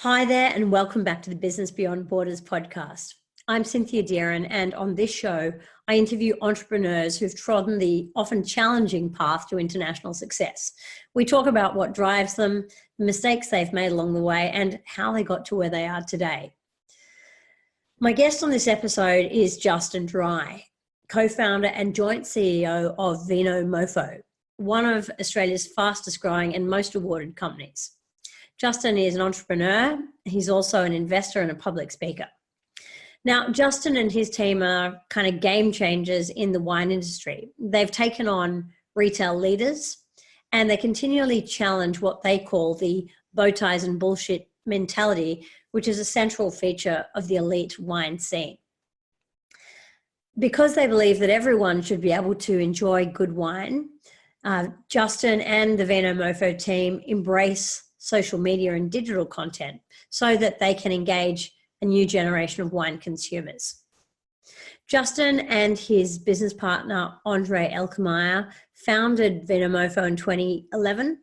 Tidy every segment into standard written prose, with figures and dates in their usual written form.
Hi there, and welcome back to the Business Beyond Borders podcast. I'm Cynthia Dearen, and on this show, I interview entrepreneurs who've trodden the often challenging path to international success. We talk about what drives them, the mistakes they've made along the way, and how they got to where they are today. My guest on this episode is Justin Dry, co-founder and joint CEO of Vinomofo, one of Australia's fastest growing and most awarded companies. Justin is an entrepreneur. He's also an investor and a public speaker. Now, Justin and his team are kind of game changers in the wine industry. They've taken on retail leaders and they continually challenge what they call the bow ties and bullshit mentality, which is a central feature of the elite wine scene. Because they believe that everyone should be able to enjoy good wine, Justin and the Vinomofo team embrace social media and digital content so that they can engage a new generation of wine consumers. Justin and his business partner, Andre Elkemeyer, founded Vinomofo in 2011,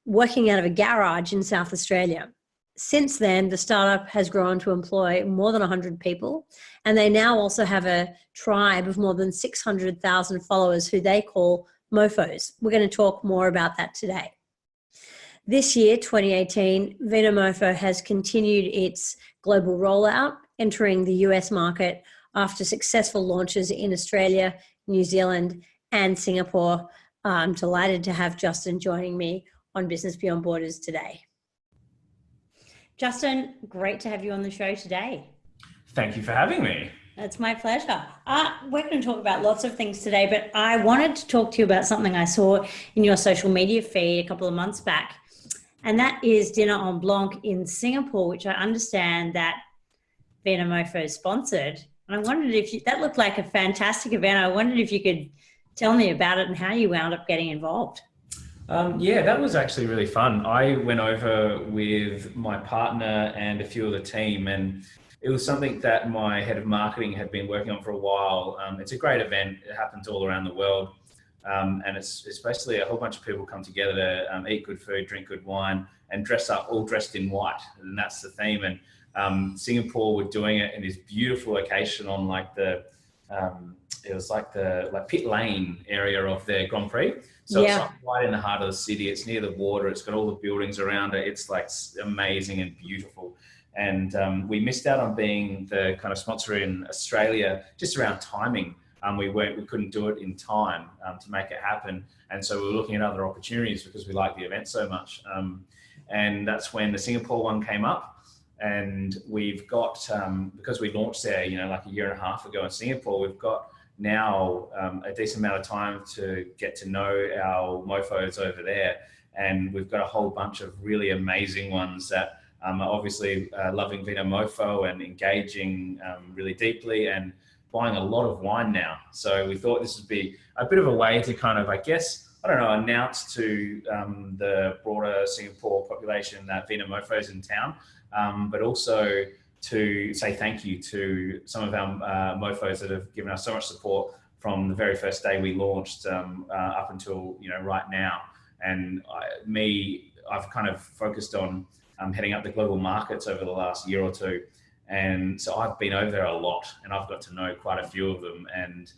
working out of a garage in South Australia. Since then, the startup has grown to employ more than 100 people, and they now also have a tribe of more than 600,000 followers who they call Mofos. We're going to talk more about that today. This year, 2018, Vinomofo has continued its global rollout, entering the US market after successful launches in Australia, New Zealand, and Singapore. I'm delighted to have Justin joining me on Business Beyond Borders today. Justin, great to have you on the show today. Thank you for having me. It's my pleasure. We're going to talk about lots of things today, but I wanted to talk to you about something I saw in your social media feed a couple of months back. And that is Dinner en Blanc in Singapore, which I understand that Vinomofo sponsored. And I wondered if that looked like a fantastic event. I wondered if you could tell me about it and how you wound up getting involved. Yeah, that was actually really fun. I went over with my partner and a few of the team, and it was something that my head of marketing had been working on for a while. It's a great event. It happens all around the world. And it's basically a whole bunch of people come together to eat good food, drink good wine, and dress up, all dressed in white. And that's the theme. And Singapore were doing it in this beautiful location on it was like the pit lane area of their Grand Prix. So It's like right in the heart of the city. It's near the water. It's got all the buildings around it. It's like amazing and beautiful. And we missed out on being the kind of sponsor in Australia just around timing. We couldn't do it in time to make it happen. And so we were looking at other opportunities because we liked the event so much. And that's when the Singapore one came up. And we've got, because we launched there, like a year and a half ago in Singapore, we've got now a decent amount of time to get to know our mofos over there. And we've got a whole bunch of really amazing ones that are obviously loving Vinomofo and engaging really deeply and buying a lot of wine now. So we thought this would be a bit of a way to kind of, announce to the broader Singapore population that Vinomofo's in town, but also to say thank you to some of our mofos that have given us so much support from the very first day we launched up until right now. And I've kind of focused on heading up the global markets over the last year or two. And so I've been over there a lot and I've got to know quite a few of them. And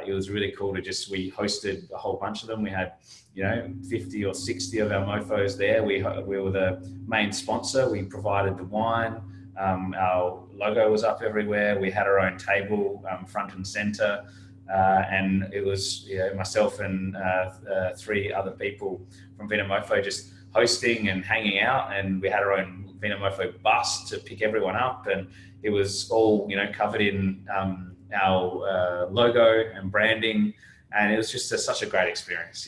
it was really cool to we hosted a whole bunch of them. We had, 50 or 60 of our mofos there. We were the main sponsor. We provided the wine. Our logo was up everywhere. We had our own table front and center. And it was myself and 3 other people from Vinomofo just hosting and hanging out, and we had our own Vinomofo bus to pick everyone up, and it was all covered in our logo and branding, and it was just such a great experience.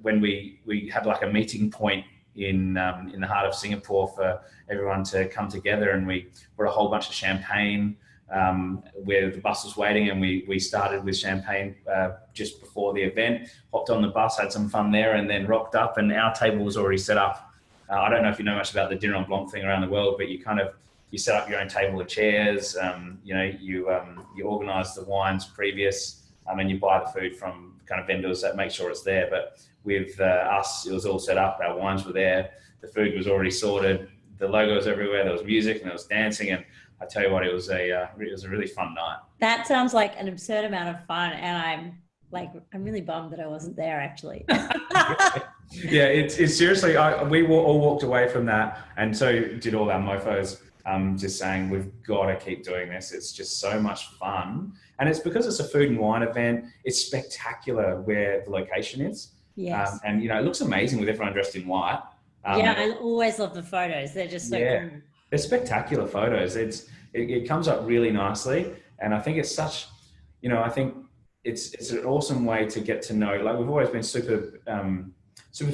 When we had like a meeting point in the heart of Singapore for everyone to come together, and we brought a whole bunch of champagne where the bus was waiting, and we started with champagne just before the event, hopped on the bus, had some fun there, and then rocked up, and our table was already set up. I don't know if you know much about the Dinner en Blanc thing around the world, but you set up your own table of chairs, you organise the wines previous, and you buy the food from kind of vendors that make sure it's there. But with us, it was all set up, our wines were there, the food was already sorted, the logos everywhere. There was music and there was dancing, and I tell you what, it was a really fun night. That sounds like an absurd amount of fun, and I'm really bummed that I wasn't there actually. Yeah, it's seriously. We all walked away from that, and so did all our mofos. Just saying, we've got to keep doing this. It's just so much fun, and it's because it's a food and wine event. It's spectacular where the location is. Yes. And it looks amazing with everyone dressed in white. Yeah, I always love the photos. They're just so cool. They're spectacular photos. It comes up really nicely, and I think it's such, I think it's an awesome way to get to know. Like, we've always been super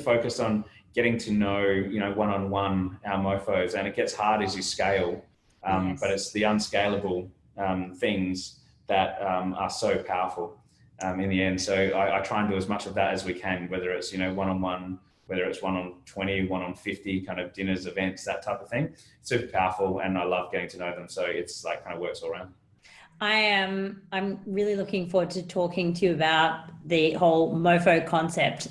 focused on getting to know, one-on-one our mofos, and it gets hard as you scale. But it's the unscalable things that are so powerful in the end. So I try and do as much of that as we can, whether it's, one-on-one, whether it's 1-on-20, 1-on-50 kind of dinners, events, that type of thing. It's super powerful, and I love getting to know them. So it's like kind of works all around. I'm really looking forward to talking to you about the whole mofo concept,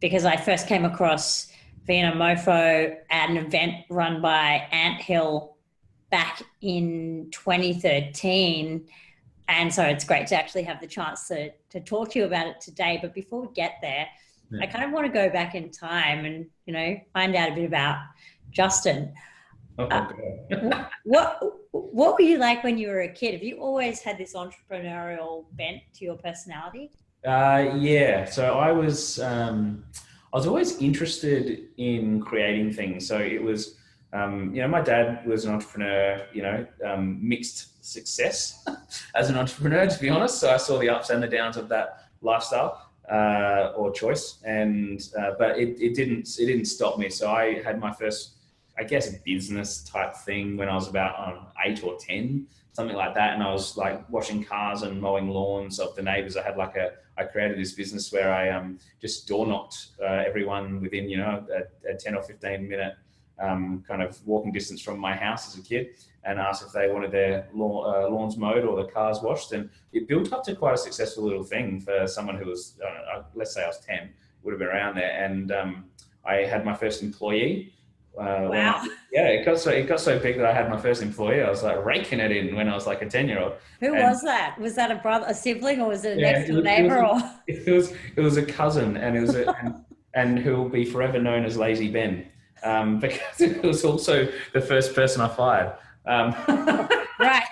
because I first came across Vinomofo at an event run by Ant Hill back in 2013. And so it's great to actually have the chance to talk to you about it today. But before we get there, I kind of want to go back in time and, find out a bit about Justin. What were you like when you were a kid? Have you always had this entrepreneurial bent to your personality? Yeah. So I was always interested in creating things. So it was, my dad was an entrepreneur, mixed success as an entrepreneur, to be honest. So I saw the ups and the downs of that lifestyle or choice, and but it didn't stop me. So I had my first, I guess, business type thing when I was about 8 or 10, something like that. And I was like washing cars and mowing lawns of the neighbors. I created this business where I just door knocked everyone within, a 10 or 15 minute kind of walking distance from my house as a kid, and asked if they wanted their lawns mowed or the cars washed. And it built up to quite a successful little thing for someone who was, let's say I was 10, would have been around there. And I had my first employee. Wow. It got so big that I had my first employee. I was like raking it in when I was like a 10-year-old. Who was that? Was that a brother, a sibling, or was it a next door neighbor? It was a cousin, and it was and who will be forever known as Lazy Ben, because it was also the first person I fired. Right.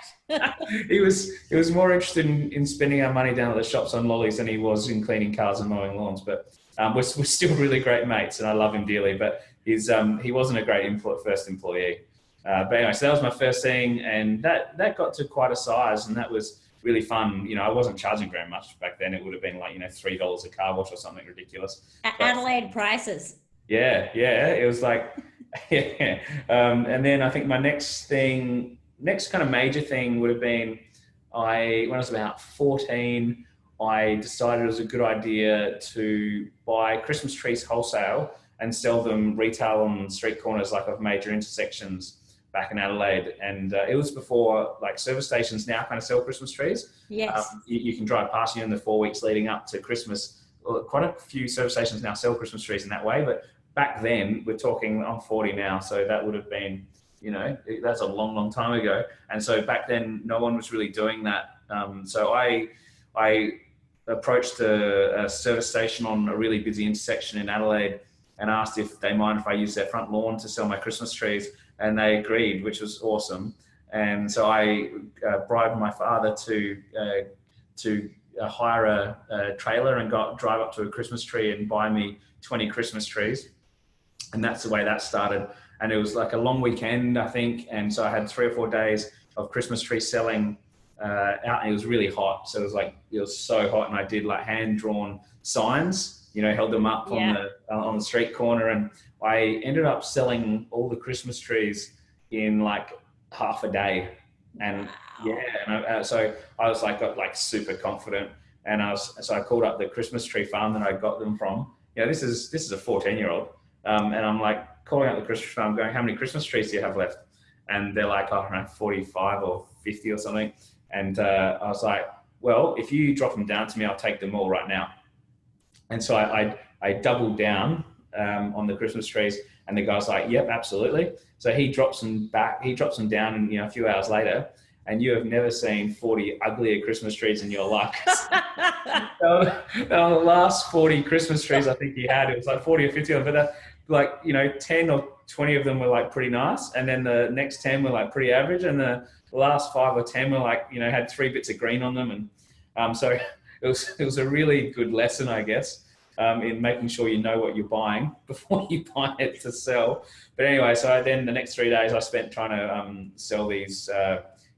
He was more interested in spending our money down at the shops on lollies than he was in cleaning cars and mowing lawns. But we're still really great mates, and I love him dearly. But he wasn't a great first employee. But anyway, so that was my first thing, and that got to quite a size, and that was really fun. I wasn't charging very much back then. It would have been like, $3 a car wash or something ridiculous. Adelaide prices. Yeah. It was like, yeah. And then I think my next kind of major thing would have been, when I was about 14, I decided it was a good idea to buy Christmas trees wholesale and sell them retail on street corners, like of major intersections back in Adelaide. And it was before like service stations now kind of sell Christmas trees. Yes. You can drive past you in the 4 weeks leading up to Christmas. Quite a few service stations now sell Christmas trees in that way. But back then, we're talking, I'm 40 now, so that would have been, that's a long, long time ago. And so back then, no one was really doing that. So I approached a service station on a really busy intersection in Adelaide and asked if they mind if I use their front lawn to sell my Christmas trees. And they agreed, which was awesome. And so I bribed my father to hire a trailer and drive up to a Christmas tree and buy me 20 Christmas trees. And that's the way that started. And it was like a long weekend, I think. And so I had 3 or 4 days of Christmas tree selling out, and it was really hot. So it was so hot, and I did like hand-drawn signs, held them up on the street corner, and I ended up selling all the Christmas trees in like half a day. And so I was like, got like super confident, and so I called up the Christmas tree farm that I got them from. This is a 14-year-old, and I'm like calling up the Christmas farm, going, "How many Christmas trees do you have left?" And they're like, around 45 or 50 or something. And I was like, "Well, if you drop them down to me, I'll take them all right now." And so I doubled down on the Christmas trees? And the guy's like, yep, absolutely. So he drops them down, and a few hours later, and you have never seen 40 uglier Christmas trees in your life. So, the last 40 Christmas trees I think he had, it was like 40 or 50 of them, but 10 or 20 of them were like pretty nice, and then the next 10 were like pretty average, and the last 5 or 10 were like, had 3 bits of green on them. And so it was a really good lesson, I guess, in making sure you know what you're buying before you buy it to sell. But anyway, so then the next 3 days I spent trying to sell these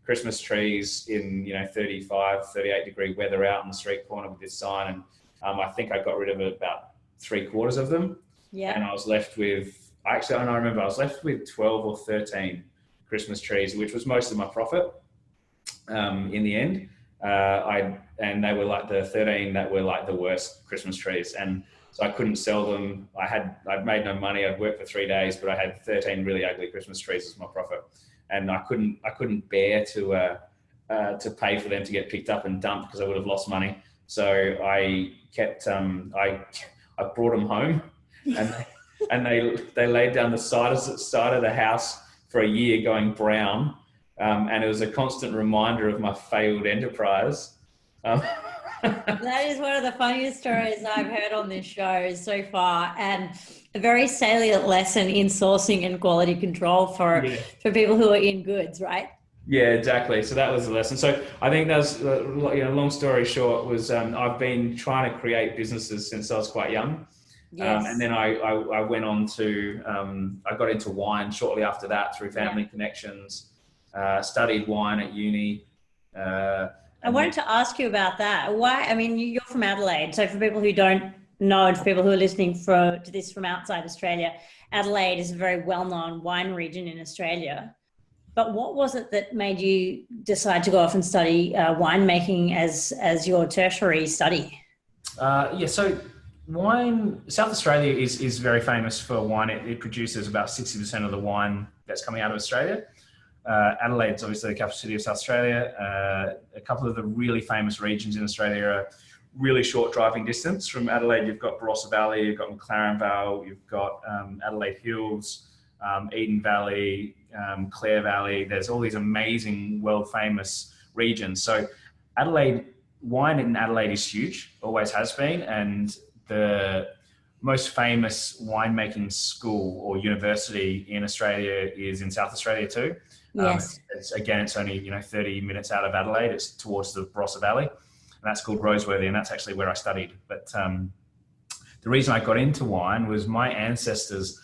Christmas trees in 35, 38 degree weather out on the street corner with this sign, and I think I got rid of about 3/4 of them. Yeah. And I was left with, I remember I was left with 12 or 13 Christmas trees, which was most of my profit in the end. And they were like the 13 that were like the worst Christmas trees, and so I couldn't sell them. I'd made no money. I'd worked for 3 days, but I had 13 really ugly Christmas trees as my profit, and I couldn't bear to pay for them to get picked up and dumped because I would have lost money. So I kept I brought them home, and they laid down the side of the house for a year, going brown. And it was a constant reminder of my failed enterprise. That is one of the funniest stories I've heard on this show so far, and a very salient lesson in sourcing and quality control for people who are in goods, right? Yeah, exactly. So that was the lesson. So I think that's, long story short, was I've been trying to create businesses since I was quite young. Yes. And then I went on to, I got into wine shortly after that through family connections. Studied wine at uni. I wanted to ask you about that. Why? I mean, you're from Adelaide. So for people who don't know, and for people who are listening to this from outside Australia, Adelaide is a very well-known wine region in Australia. But what was it that made you decide to go off and study winemaking as your tertiary study? So South Australia is very famous for wine. It produces about 60% of the wine that's coming out of Australia. Adelaide's obviously the capital city of South Australia. A couple of the really famous regions in Australia are really short driving distance. From Adelaide, you've got Barossa Valley, you've got McLaren Vale, you've got Adelaide Hills, Eden Valley, Clare Valley. There's all these amazing world famous regions. So wine in Adelaide is huge, always has been. And the most famous winemaking school or university in Australia is in South Australia too. Yes. It's only 30 minutes out of Adelaide. It's towards the Barossa Valley, and that's called Roseworthy, and that's actually where I studied. But the reason I got into wine was my ancestors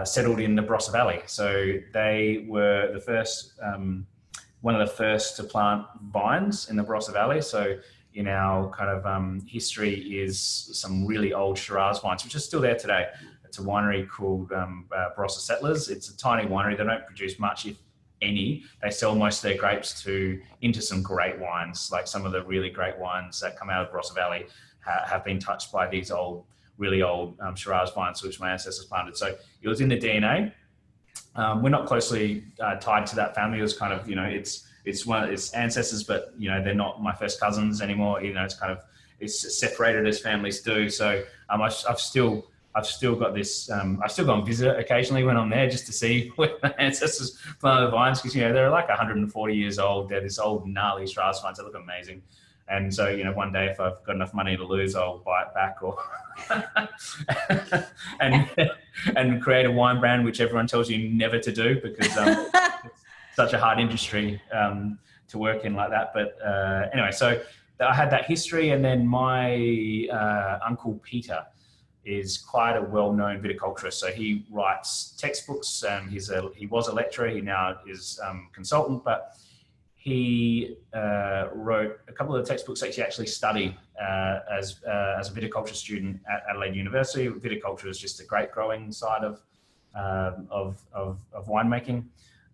settled in the Barossa Valley, so they were the first, one of the first to plant vines in the Barossa Valley. So in our kind of history is some really old Shiraz wines, which are still there today. It's a winery called Barossa Settlers. It's a tiny winery. They don't produce much, if any. They sell most of their grapes into some great wines. Like some of the really great wines that come out of Barossa Valley have been touched by these really old Shiraz vines, which my ancestors planted. So it was in the DNA. We're not closely tied to that family. It was kind of, it's one of its ancestors, but they're not my first cousins anymore. It's separated as families do. So I've still got this. I still go and visit occasionally when I'm there, just to see where my ancestors planted the vines, because they're like 140 years old. They're this old gnarly Shiraz vines that look amazing. And so one day if I've got enough money to lose, I'll buy it back or and create a wine brand, which everyone tells you never to do, because it's such a hard industry to work in like that. But anyway, so I had that history, and then my uncle Peter is quite a well-known viticulturist. So he writes textbooks. He was a lecturer. He now is consultant, but he wrote a couple of the textbooks that he actually studied as a viticulture student at Adelaide University. Viticulture is just the grape growing side of winemaking.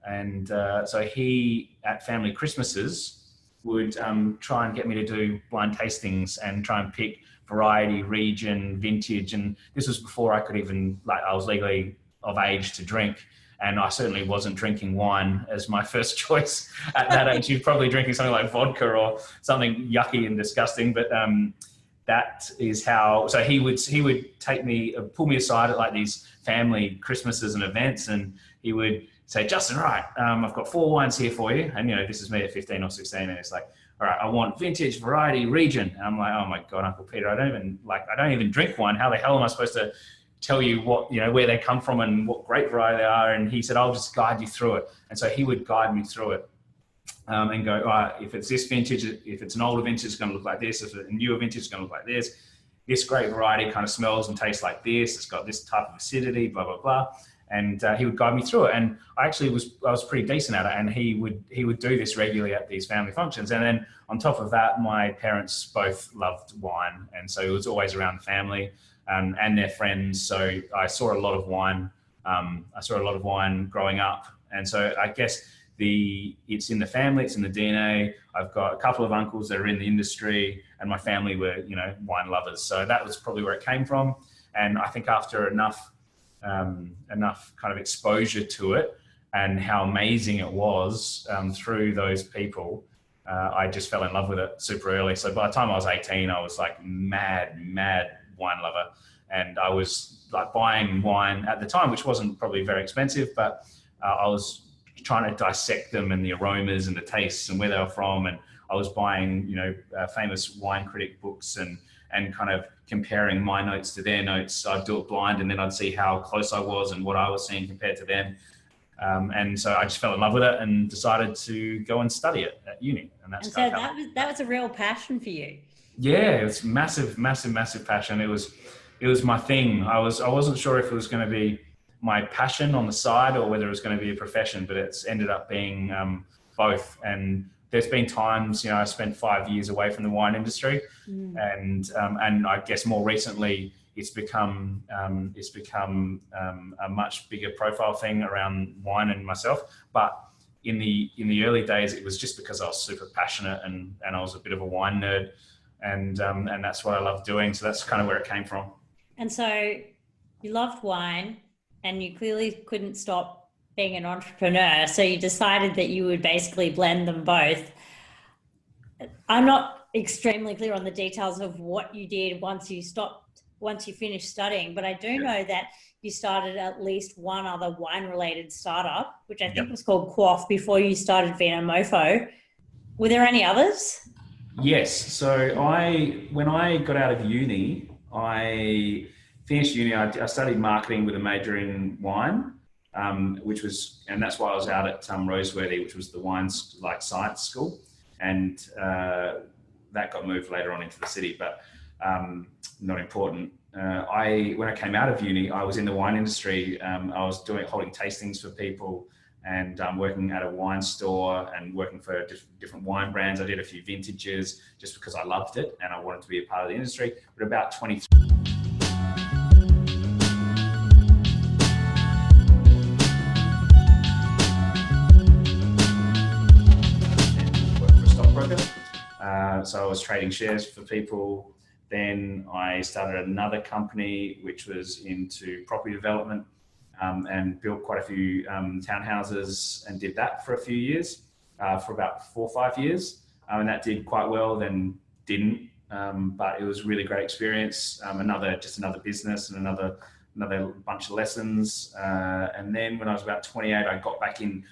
And so he, at family Christmases, would try and get me to do blind tastings and try and pick variety, region, vintage. And this was before I could even, I was legally of age to drink. And I certainly wasn't drinking wine as my first choice at that age. You're probably drinking something like vodka or something yucky and disgusting. But that is how. So he would take me, pull me aside at like these family Christmases and events, and he would say, Justin, right, I've got 4 wines here for you, and this is me at 15 or 16, and it's like, all right, I want vintage, variety, region. And I'm like, oh my God, Uncle Peter, I don't even drink wine. How the hell am I supposed to tell you what, where they come from and what grape variety they are? And he said, I'll just guide you through it. And so he would guide me through it. And go, all right, if it's this vintage, if it's an older vintage, it's going to look like this. If it's a newer vintage, it's going to look like this. This grape variety kind of smells and tastes like this. It's got this type of acidity, blah, blah, blah. And he would guide me through it. And I was pretty decent at it. And he would do this regularly at these family functions. And then on top of that, my parents both loved wine. And so it was always around the family and their friends. So I saw a lot of wine. Growing up. And so I guess it's in the family, it's in the DNA. I've got a couple of uncles that are in the industry, and my family were, wine lovers. So that was probably where it came from. And I think after enough kind of exposure to it and how amazing it was through those people, I just fell in love with it super early. So by the time I was 18, I was like mad wine lover. And I was like buying wine at the time, which wasn't probably very expensive, but I was trying to dissect them and the aromas and the tastes and where they were from. And I was buying, famous wine critic books and kind of comparing my notes to their notes. I'd do it blind, and then I'd see how close I was and what I was seeing compared to them. And so I just fell in love with it and decided to go and study it at uni. And that's so that was a real passion for you. Yeah, it was massive passion. It was my thing. I wasn't sure if it was going to be my passion on the side or whether it was going to be a profession, but it's ended up being both. And there's been times, I spent 5 years away from the wine industry, and I guess more recently it's become a much bigger profile thing around wine and myself. But in the early days, it was just because I was super passionate and I was a bit of a wine nerd, and that's what I love doing. So that's kind of where it came from. And so you loved wine, and you clearly couldn't stop being an entrepreneur. So you decided that you would basically blend them both. I'm not extremely clear on the details of what you did once you finished studying, but I do know that you started at least one other wine-related startup, which I think was called Quaff, before you started Vinomofo. Were there any others? Yes. So when I got out of uni, I finished uni. I studied marketing with a major in wine, and that's why I was out at Roseworthy, which was the wine science school, and that got moved later on into the city, but not important. When I came out of uni, I was in the wine industry. I was holding tastings for people, and working at a wine store and working for different wine brands. I did a few vintages just because I loved it and I wanted to be a part of the industry. But about 23. So I was trading shares for people. Then I started another company which was into property development, and built quite a few townhouses, and did that for a few years, for about 4 or 5 years. And that did quite well, then didn't. But it was a really great experience. Another business and another bunch of lessons. And then when I was about 28, I got back in.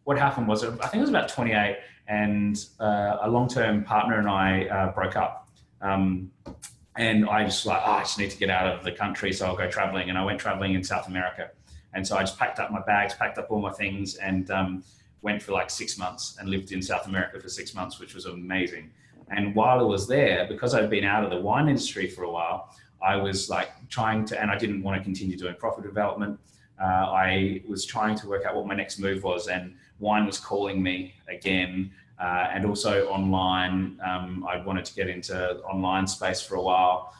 What happened was, I think it was about 28, and a long-term partner and I broke up. And I just I just need to get out of the country, so I'll go traveling. And I went traveling in South America. And so I just packed up my bags, packed up all my things, and went for like 6 months and lived in South America for 6 months, which was amazing. And while I was there, because I'd been out of the wine industry for a while, I was and I didn't want to continue doing profit development. I was trying to work out what my next move was, and wine was calling me again. And also online, I wanted to get into online space for a while,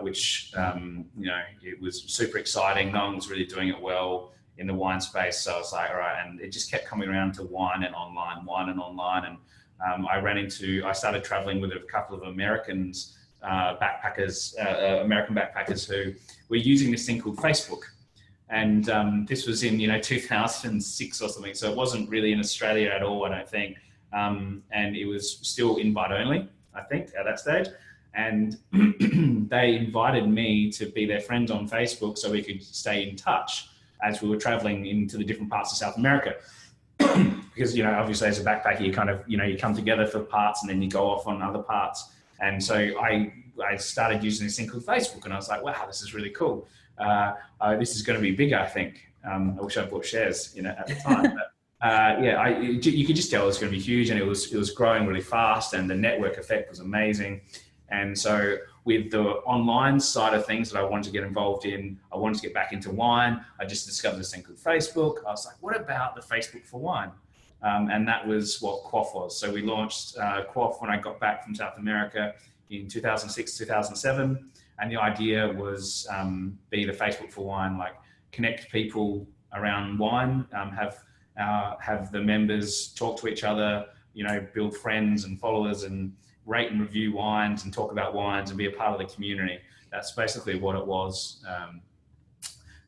which, it was super exciting. No one was really doing it well in the wine space. So I was like, all right. And it just kept coming around to wine and online. And I started traveling with a couple of American backpackers who were using this thing called Facebook. And this was in, 2006 or something. So it wasn't really in Australia at all, I don't think. And it was still invite only, I think, at that stage. and they invited me to be their friend on Facebook so we could stay in touch as we were traveling into the different parts of South America. Because, you know, obviously as a backpacker, you kind of, you know, you come together for parts and then you go off on other parts. And so I started using this thing called Facebook, and I was like, wow, this is really cool. This is going to be bigger, I think. I wish I bought shares, you know, at the time. But you could just tell it was going to be huge, and it was growing really fast, and the network effect was amazing. And so with the online side of things that I wanted to get involved in, I wanted to get back into wine. I just discovered this thing called Facebook. I was like, what about the Facebook for wine? And that was what Quaff was. So we launched Quaff when I got back from South America in 2006, 2007. And the idea was be the Facebook for wine, like connect people around wine, have the members talk to each other, you know, build friends and followers, and rate and review wines and talk about wines and be a part of the community. That's basically what it was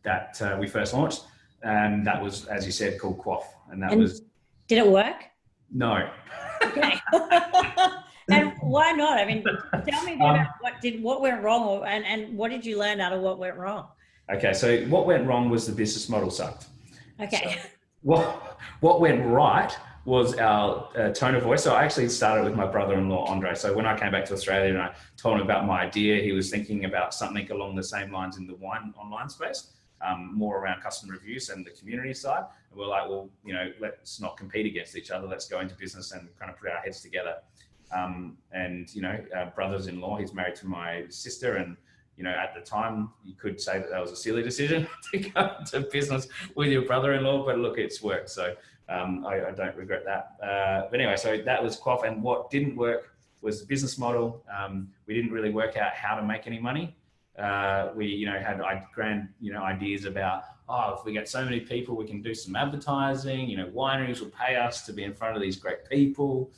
that we first launched. And that was, as you said, called Quaff. And that was... Did it work? No. Okay. And why not? I mean, tell me about what went wrong, and what did you learn out of what went wrong? Okay, so what went wrong was the business model sucked. Okay. So what went right was our tone of voice. So I actually started with my brother-in-law, Andre. So when I came back to Australia and I told him about my idea, he was thinking about something along the same lines in the wine online space, more around customer reviews and the community side. And we're like, well, you know, let's not compete against each other. Let's go into business and kind of put our heads together. And, you know, brothers-in-law, he's married to my sister, and, you know, at the time you could say that was a silly decision to go into business with your brother-in-law, but look, it's worked. So I don't regret that. But anyway, so that was Quaff. And what didn't work was the business model. We didn't really work out how to make any money. We, you know, had grand, you know, ideas about, oh, if we get so many people, we can do some advertising, you know, wineries will pay us to be in front of these great people.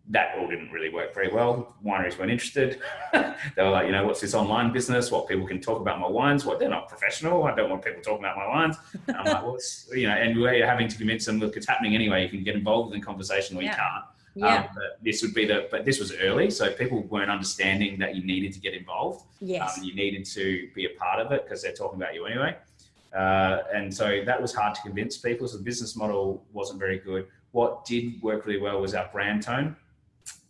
That all didn't really work very well. Wineries weren't interested. They were like, you know, what's this online business? What, people can talk about my wines? What, they're not professional. I don't want people talking about my wines. And I'm like, well, you know, and we're having to convince them, look, it's happening anyway. You can get involved in conversation, or you can't. Yeah. But this was early, so people weren't understanding that you needed to get involved. Yes. You needed to be a part of it because they're talking about you anyway. And so that was hard to convince people. So the business model wasn't very good. What did work really well was our brand tone.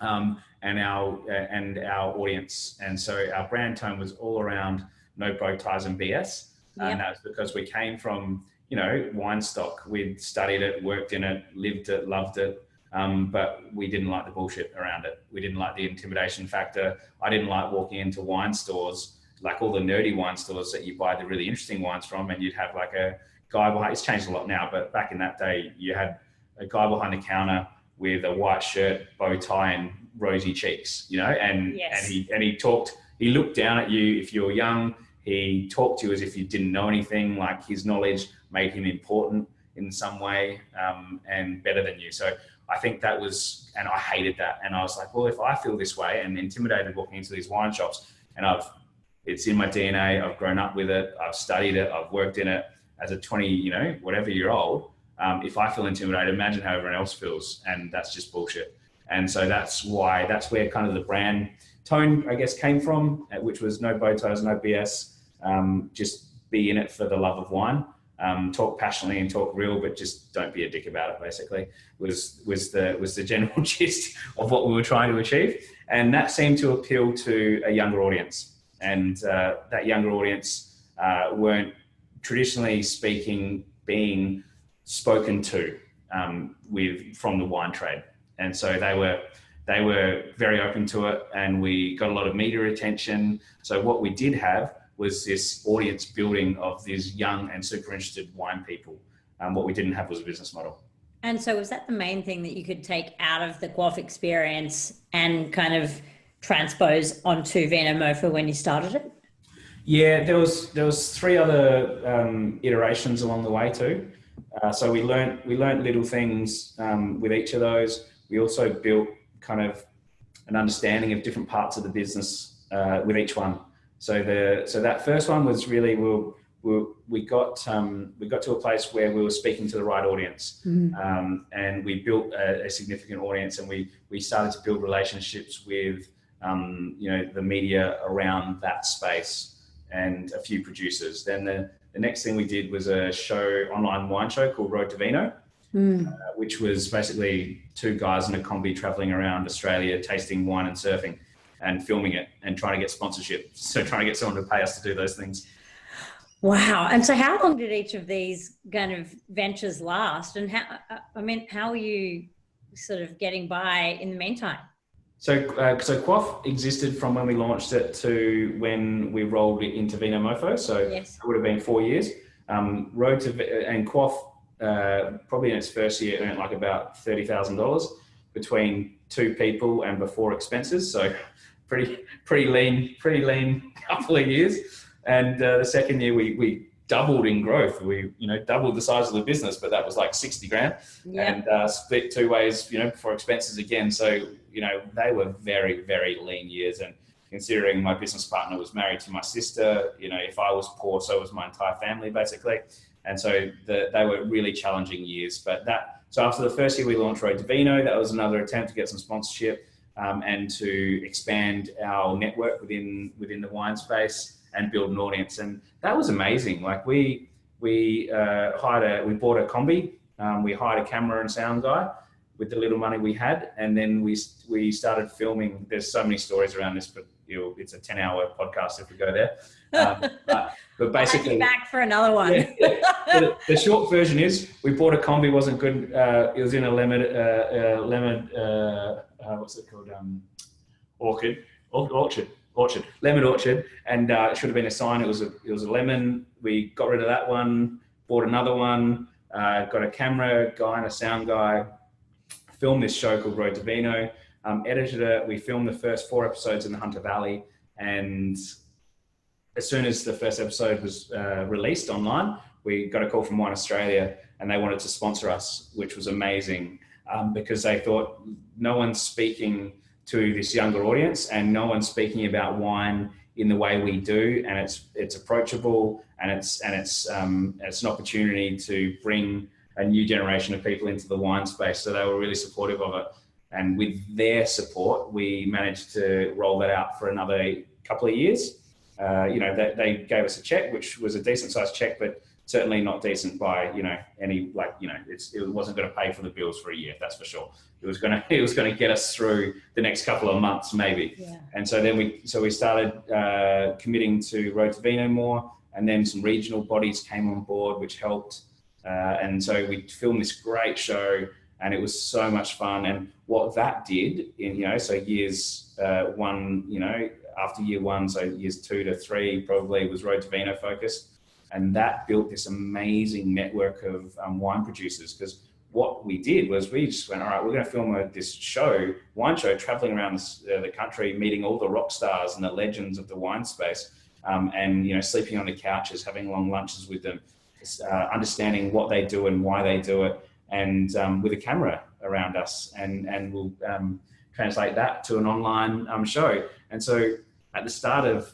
And our audience. And so our brand tone was all around no bow ties and BS. And that's because we came from, you know, wine stock. We'd studied it, worked in it, lived it, loved it. But we didn't like the bullshit around it. We didn't like the intimidation factor. I didn't like walking into wine stores, like all the nerdy wine stores that you buy the really interesting wines from, and you'd have like a guy behind, it's changed a lot now, but back in that day, you had a guy behind the counter with a white shirt, bow tie, and rosy cheeks, you know, and he talked, he looked down at you if you were young, he talked to you as if you didn't know anything, like his knowledge made him important in some way, and better than you. So I think that was, and I hated that. And I was like, well, if I feel this way and intimidated walking into these wine shops, and it's in my DNA, I've grown up with it, I've studied it, I've worked in it as a 20, you know, whatever year old, if I feel intimidated, imagine how everyone else feels. And that's just bullshit. And so that's where kind of the brand tone, I guess, came from, which was no bow ties, no BS, just be in it for the love of wine. Talk passionately and talk real, but just don't be a dick about it, basically, was the general gist of what we were trying to achieve. And that seemed to appeal to a younger audience. And that younger audience weren't, traditionally speaking, being spoken to from the wine trade. And so they were very open to it, and we got a lot of media attention. So what we did have was this audience building of these young and super interested wine people. What we didn't have was a business model. And so was that the main thing that you could take out of the Quaff experience and kind of transpose onto Vinomofo when you started it? Yeah, there was 3 other iterations along the way too. So we learned little things with each of those. We also built kind of an understanding of different parts of the business with each one. So that first one was really, we got to a place where we were speaking to the right audience, and we built a significant audience, and we started to build relationships with the media around that space and a few producers. Then the next thing we did was a online wine show called Road to Vino, which was basically two guys in a combi traveling around Australia, tasting wine and surfing and filming it and trying to get sponsorship. So trying to get someone to pay us to do those things. Wow. And so how long did each of these kind of ventures last? And how are you sort of getting by in the meantime? So Quaff existed from when we launched it to when we rolled it into Vinomofo. So yes. It would have been 4 years. And Quaff, probably in its first year, earned like about $30,000 between two people and before expenses. So pretty lean couple of years. And the second year we doubled in growth. We doubled the size of the business, but that was like 60 grand, and split two ways, for expenses again. So they were very, very lean years. And considering my business partner was married to my sister, if I was poor, so was my entire family basically. And so they were really challenging years. So after the first year we launched Road to Vino, that was another attempt to get some sponsorship and to expand our network within the wine space and build an audience. And that was amazing. Like we bought a combi, we hired a camera and sound guy with the little money we had. And then we started filming. There's so many stories around this, but it's a 10-hour podcast if we go there. But basically, I'll be back for another one. The short version is we bought a combi, wasn't good. It was in a lemon, what's it called? Lemon orchard, and it should have been a sign. It was a lemon. We got rid of that one, bought another one, got a camera guy and a sound guy, filmed this show called Road to Vino, edited it. We filmed the first 4 episodes in the Hunter Valley, and as soon as the first episode was released online, we got a call from Wine Australia, and they wanted to sponsor us, which was amazing, because they thought no one's speaking to this younger audience, and no one's speaking about wine in the way we do, and it's approachable, and it's an opportunity to bring a new generation of people into the wine space. So they were really supportive of it, and with their support, we managed to roll that out for another couple of years. They gave us a check, which was a decent sized check, but certainly not decent by it wasn't going to pay for the bills for a year, that's for sure. It was going to get us through the next couple of months maybe. Yeah. And so then we started committing to Road to Vino more, and then some regional bodies came on board, which helped. And so we filmed this great show, and it was so much fun. And what that did so years after year 1, so years 2 to 3 probably was Road to Vino focused. And that built this amazing network of wine producers, because what we did was we just went, all right, we're going to film this wine show, traveling around the country, meeting all the rock stars and the legends of the wine space, and sleeping on the couches, having long lunches with them, understanding what they do and why they do it, and with a camera around us, and we'll translate that to an online show. And so at the start of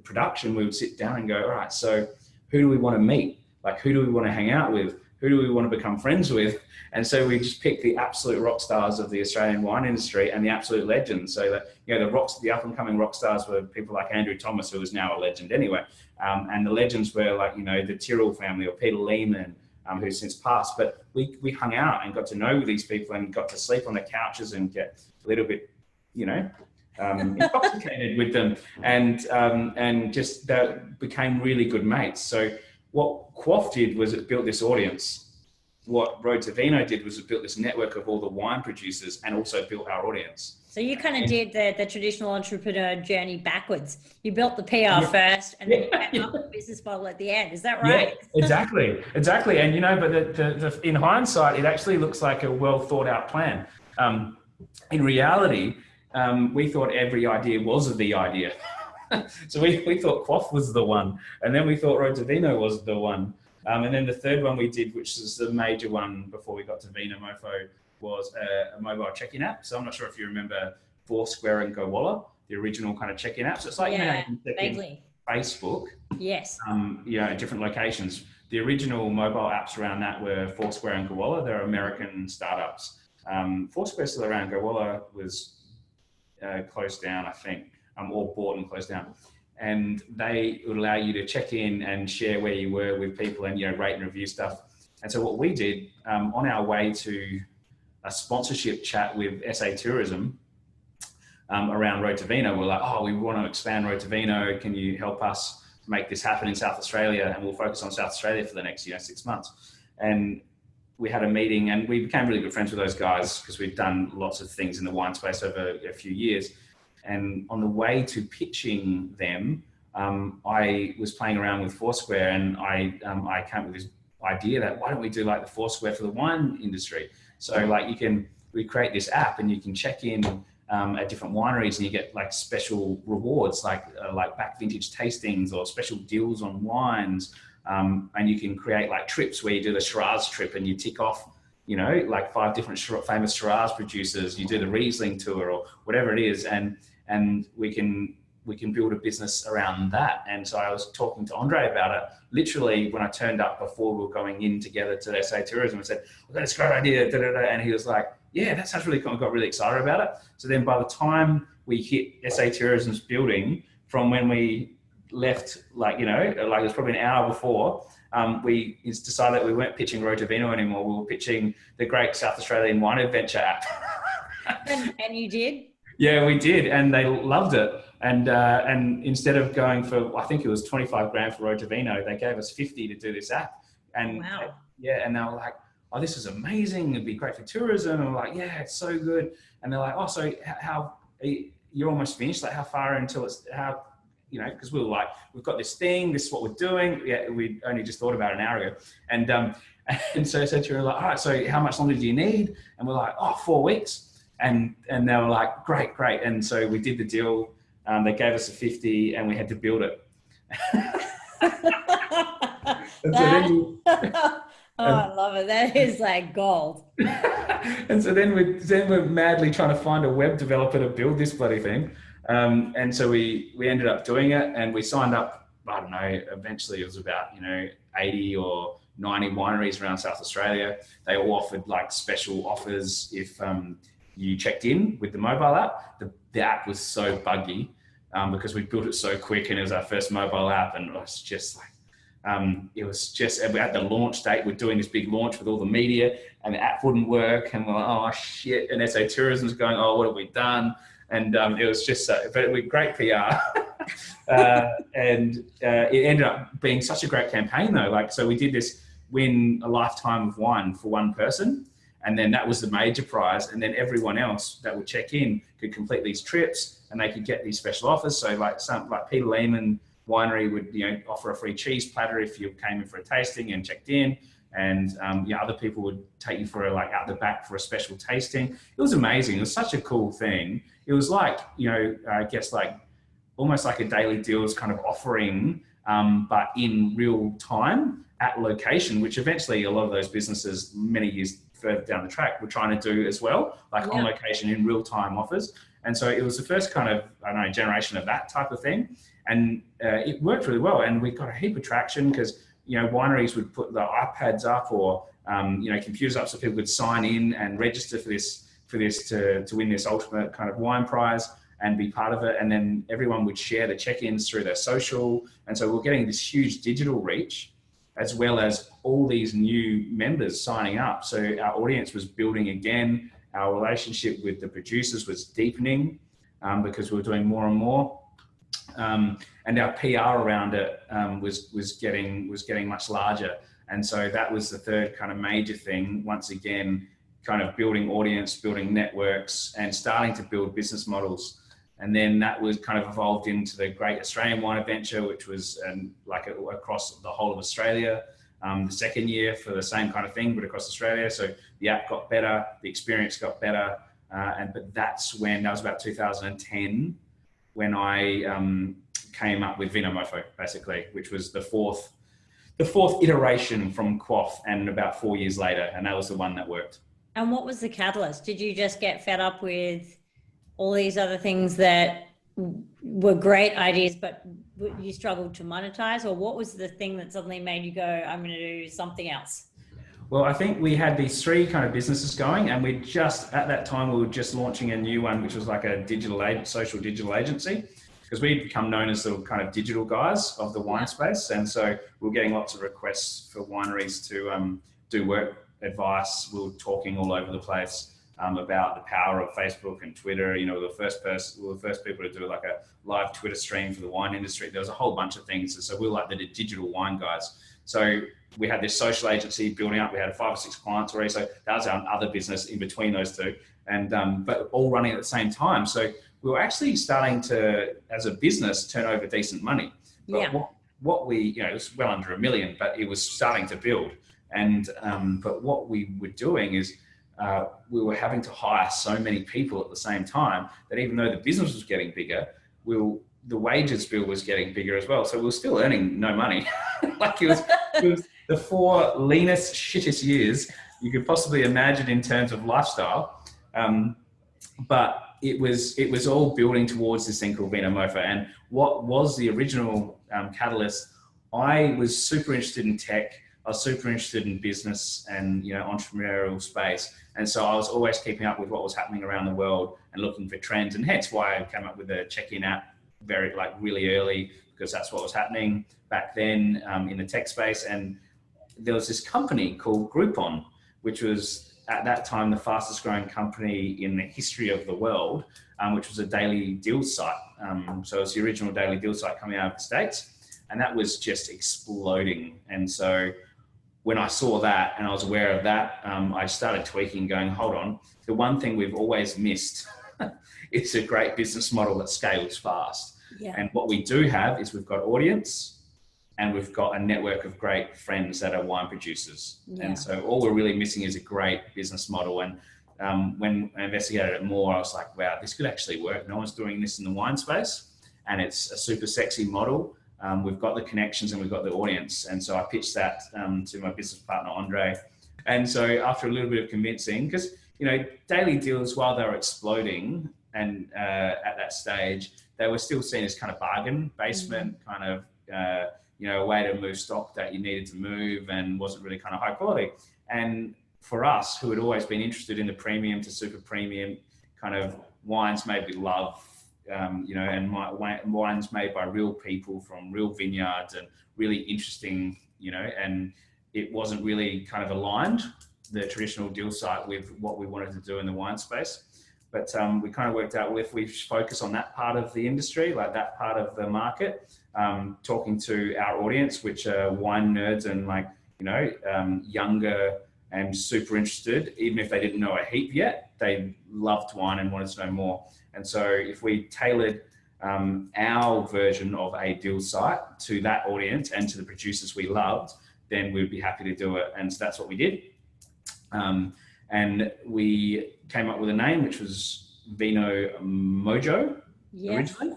production, we would sit down and go, all right, so who do we want to meet? Like, who do we want to hang out with? Who do we want to become friends with? And so we just picked the absolute rock stars of the Australian wine industry and the absolute legends. So that, the up and coming rock stars were people like Andrew Thomas, who is now a legend anyway. And the legends were like, the Tyrrell family or Peter Lehman, who's since passed. But we hung out and got to know these people and got to sleep on the couches and get a little bit, intoxicated with them, and just that became really good mates. So what Quaff did was it built this audience. What Road to Vino did was it built this network of all the wine producers and also built our audience. So you kind of did the traditional entrepreneur journey backwards. You built the PR first, and then you came up with the business model at the end. Is that right? Yeah, exactly. And but in hindsight, it actually looks like a well thought out plan. In reality, we thought every idea was the idea. So we thought Quaff was the one, and then we thought Road to Vino was the one. And then the third one we did, which is the major one before we got to Vinomofo, was a mobile check-in app. So I'm not sure if you remember Foursquare and GoWalla, the original kind of check-in apps. So it's like vaguely. Facebook. Yes. At different locations. The original mobile apps around that were Foursquare and GoWalla. They're American startups. Foursquare's still around. GoWalla was closed down, I think, or bought and closed down. And they would allow you to check in and share where you were with people and, rate and review stuff. And so what we did on our way to a sponsorship chat with SA Tourism around Road to Vino, we're like, oh, we want to expand Road to Vino. Can you help us make this happen in South Australia? And we'll focus on South Australia for the next 6 months. And we had a meeting and we became really good friends with those guys because we'd done lots of things in the wine space over a few years. And on the way to pitching them, I was playing around with Foursquare, and I came up with this idea that why don't we do like the Foursquare for the wine industry? So like we create this app and you can check in at different wineries and you get like special rewards, like back vintage tastings or special deals on wines. And you can create like trips where you do the Shiraz trip and you tick off, like 5 different famous Shiraz producers. You do the Riesling tour or whatever it is, and we can build a business around that. And so I was talking to Andre about it literally when I turned up before we were going in together to SA Tourism. I said, "We've got this great idea," and he was like, "Yeah, that sounds really cool." I got really excited about it. So then by the time we hit SA Tourism's building, from when we left, like it was probably an hour before, we decided that we weren't pitching Road to Vino anymore. We were pitching the great South Australian wine adventure app. And you did? Yeah, we did, and they loved it. And instead of going for, I think it was 25 grand for Road to Vino, they gave us 50 to do this app. And wow. And they were like, "Oh, this is amazing. It'd be great for tourism." And we're like, "Yeah, it's so good." And they're like, "Oh, so how you're almost finished? Like how far until it's how?" Because we were like, "We've got this thing. This is what we're doing." Yeah, we only just thought about it an hour ago, and so to her like, "All right, so how much longer do you need?" And we're like, "Oh, 4 weeks." And they were like, great. And so we did the deal. They gave us a 50 and we had to build it. I love it. That is like gold. And so then we're madly trying to find a web developer to build this bloody thing. And so we ended up doing it, and we signed up, I don't know, eventually it was about, 80 or 90 wineries around South Australia. They all offered like special offers if you checked in with the mobile app. The app was so buggy because we built it so quick, and it was our first mobile app, and it was just like, at the launch date, we're doing this big launch with all the media, and the app wouldn't work, and we're like, oh shit, and SA Tourism's going, oh, what have we done? And it was just but with great PR. And it ended up being such a great campaign though. Like, so we did this win a lifetime of wine for one person. And then that was the major prize. And then everyone else that would check in could complete these trips, and they could get these special offers. So like Peter Lehman Winery would, offer a free cheese platter if you came in for a tasting and checked in. And other people would take you for out the back for a special tasting. It was amazing. It was such a cool thing. It was like, I guess like almost like a daily deals kind of offering, but in real time at location, which eventually a lot of those businesses many years further down the track were trying to do as well, like on location in real time offers. And so it was the first kind of, generation of that type of thing. And it worked really well. And we got a heap of traction because, wineries would put the iPads up or, computers up so people could sign in and register for this to win this ultimate kind of wine prize and be part of it. And then everyone would share the check-ins through their social. And so we're getting this huge digital reach, as well as all these new members signing up. So our audience was building again. Our relationship with the producers was deepening because we were doing more and more. And our PR around it was getting much larger. And so that was the third kind of major thing. Once again, kind of building audience, building networks, and starting to build business models. And then that was kind of evolved into the Great Australian Wine Adventure, which was across the whole of Australia. The second year for the same kind of thing, but across Australia. So the app got better, the experience got better. But that was about 2010 when I came up with Vinomofo, basically, which was the fourth iteration from Quaff, and about 4 years later. And that was the one that worked. And what was the catalyst? Did you just get fed up with all these other things that were great ideas, but you struggled to monetize? Or what was the thing that suddenly made you go, I'm going to do something else? Well, I think we had these three kind of businesses going, and at that time, we were just launching a new one, which was like a social digital agency, because we'd become known as the kind of digital guys of the wine space. And so we were getting lots of requests for wineries to do work advice. We were talking all over the place about the power of Facebook and Twitter. We were the first people to do like a live Twitter stream for the wine industry. There was a whole bunch of things. And so we were like the digital wine guys. So we had this social agency building up. We had 5 or 6 clients already. So that was our other business in between those two, and but all running at the same time. So we were actually starting to, as a business, turn over decent money. But what we, it was well under $1 million, but it was starting to build. And but what we were doing is we were having to hire so many people at the same time that even though the business was getting bigger, the wages bill was getting bigger as well. So we were still earning no money. Like it was the 4 leanest, shittest years you could possibly imagine in terms of lifestyle. But it was all building towards this thing called Vinomofo. And what was the original catalyst? I was super interested in tech. I was super interested in business and entrepreneurial space. And so I was always keeping up with what was happening around the world and looking for trends. And hence why I came up with the check-in app really early, because that's what was happening back then in the tech space. And there was this company called Groupon, which was at that time the fastest growing company in the history of the world, which was a daily deal site. So it's the original daily deal site coming out of the States, and that was just exploding. And so when I saw that and I was aware of that, I started tweaking, going, hold on, the one thing we've always missed is a great business model that scales fast. Yeah. And what we do have is we've got audience and we've got a network of great friends that are wine producers. Yeah. And so all we're really missing is a great business model. And when I investigated it more, I was like, wow, this could actually work. No one's doing this in the wine space, and it's a super sexy model. We've got the connections and we've got the audience. And so I pitched that to my business partner, Andre. And so after a little bit of convincing, because, daily deals, while they were exploding and at that stage, they were still seen as kind of bargain basement, kind of, a way to move stock that you needed to move and wasn't really kind of high quality. And for us, who had always been interested in the premium to super premium kind of wines made with love, and wines made by real people from real vineyards and really interesting, and it wasn't really kind of aligned, the traditional deal site, with what we wanted to do in the wine space. But we kind of worked out, well, if we focus on that part of the industry, like that part of the market, talking to our audience, which are wine nerds and younger and super interested, even if they didn't know a heap yet, they loved wine and wanted to know more. And so if we tailored our version of a deal site to that audience and to the producers we loved, then we'd be happy to do it. And so that's what we did. And we came up with a name, which was Vinomofo originally.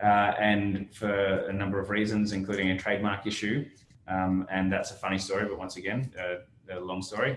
And for a number of reasons, including a trademark issue. And that's a funny story, but once again, a long story.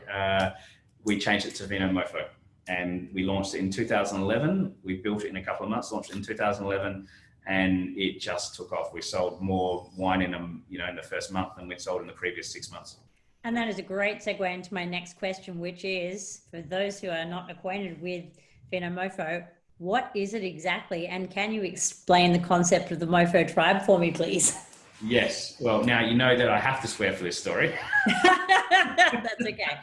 We changed it to Vinomofo, and we launched it in 2011. We built it in a couple of months, launched it in 2011, and it just took off. We sold more wine in the first month than we'd sold in the previous 6 months. And that is a great segue into my next question, which is, for those who are not acquainted with Vinomofo, what is it exactly? And can you explain the concept of the Mofo tribe for me, please? Yes. Well, now you know that I have to swear for this story. That's okay.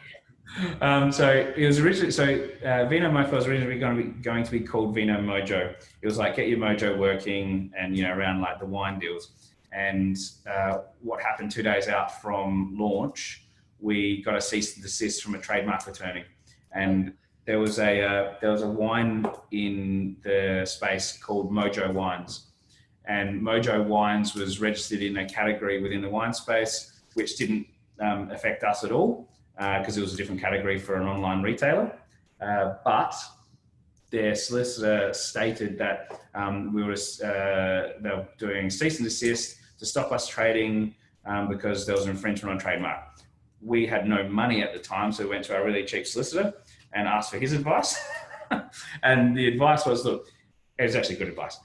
So it was originally, Vinomofo was originally going to be called Vino Mojo. It was like, get your mojo working, and around like the wine deals. And what happened 2 days out from launch, we got a cease and desist from a trademark attorney, and there was a wine in the space called Mojo Wines, and Mojo Wines was registered in a category within the wine space, which didn't affect us at all, because it was a different category for an online retailer. But their solicitor stated that they were doing cease and desist to stop us trading because there was an infringement on trademark. We had no money at the time, so we went to our really cheap solicitor and asked for his advice. And the advice was, look, it was actually good advice.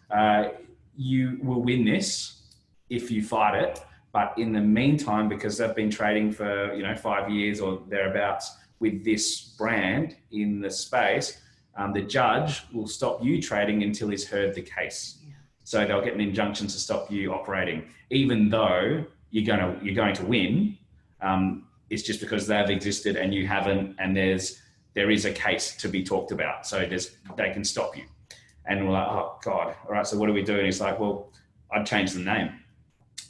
You will win this if you fight it, But in the meantime, because they've been trading for 5 years or thereabouts with this brand in the space, the judge will stop you trading until he's heard the case. Yeah. So they'll get an injunction to stop you operating, even though you're going to win. It's just because they've existed and you haven't, and there is a case to be talked about. So they can stop you. And we're like, oh God, all right, so what do we do? And he's like, well, I'd change the name.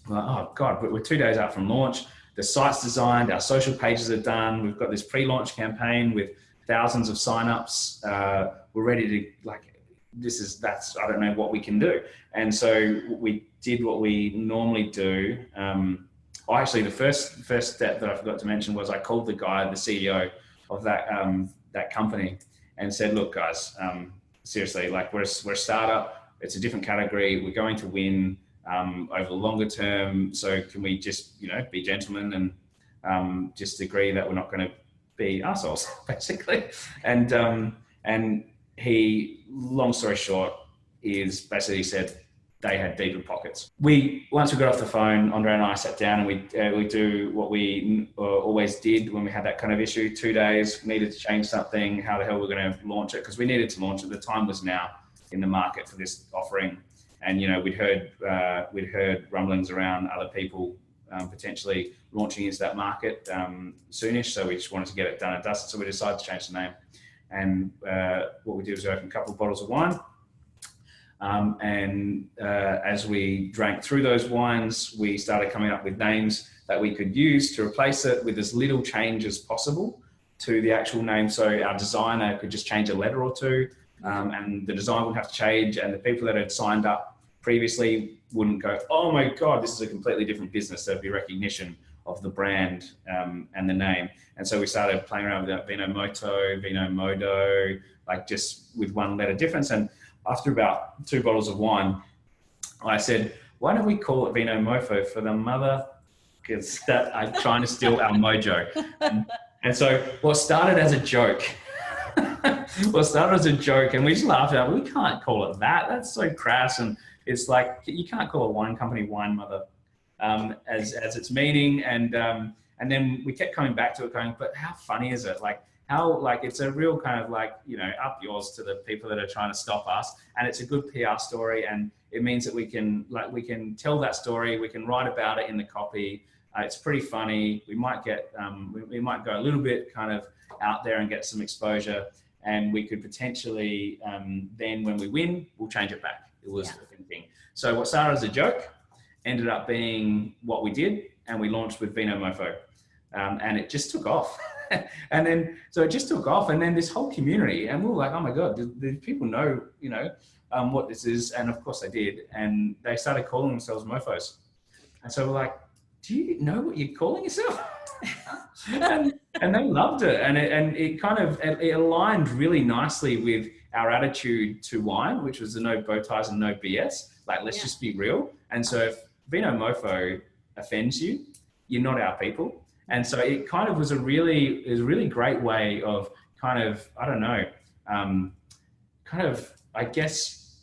We're like, oh God, but we're 2 days out from launch. The site's designed, our social pages are done. We've got this pre-launch campaign with thousands of signups. We're ready to I don't know what we can do. And so we did what we normally do. Actually, the first step that I forgot to mention was I called the guy, the CEO of that company, and said, look guys, seriously, like we're a startup. It's a different category. We're going to win over the longer term. So can we just, be gentlemen and just agree that we're not going to be assholes, basically. And he, long story short, is basically said they had deeper pockets. Once we got off the phone, Andre and I sat down and we do what we always did when we had that kind of issue. 2 days, needed to change something. How the hell we're going to launch it? Because we needed to launch it. The time was now in the market for this offering. And, we'd heard rumblings around other people potentially launching into that market soonish. So we just wanted to get it done and dusted. So we decided to change the name. And what we did was we opened a couple of bottles of wine. As we drank through those wines, we started coming up with names that we could use to replace it with as little change as possible to the actual name. So our designer could just change a letter or two, and the design wouldn't have to change. And the people that had signed up previously wouldn't go, oh my God, this is a completely different business. There'd be recognition of the brand and the name. And so we started playing around with that Vinomofo, Vinomodo, like just with one letter difference. And after about 2 bottles of wine, I said, why don't we call it Vinomofo for the mother? Because that are trying to steal our mojo. And so what started as a joke, and we just laughed at it. We can't call it that. That's so crass. And it's like, you can't call a wine company wine mother as its meaning. And then we kept coming back to it going, but how funny is it? Like, how, like, it's a real kind of like, up yours to the people that are trying to stop us. And it's a good PR story. And it means that we can tell that story. We can write about it in the copy. It's pretty funny. We might get, we might go a little bit kind of out there and get some exposure. And we could potentially, then when we win, we'll change it back. It was the thinking. So what started as a joke ended up being what we did. And we launched with Vinomofo. And it just took off. And then, so it just took off, and then this whole community, and we were like, oh my God, do people know, what this is? And of course they did. And they started calling themselves mofos. And so we're like, do you know what you're calling yourself? and they loved it. And it kind of, it aligned really nicely with our attitude to wine, which was the no bow ties and no BS. Like, let's just be real. And so if Vinomofo offends you, you're not our people. And so it kind of was a really great way of kind of, I don't know, I guess,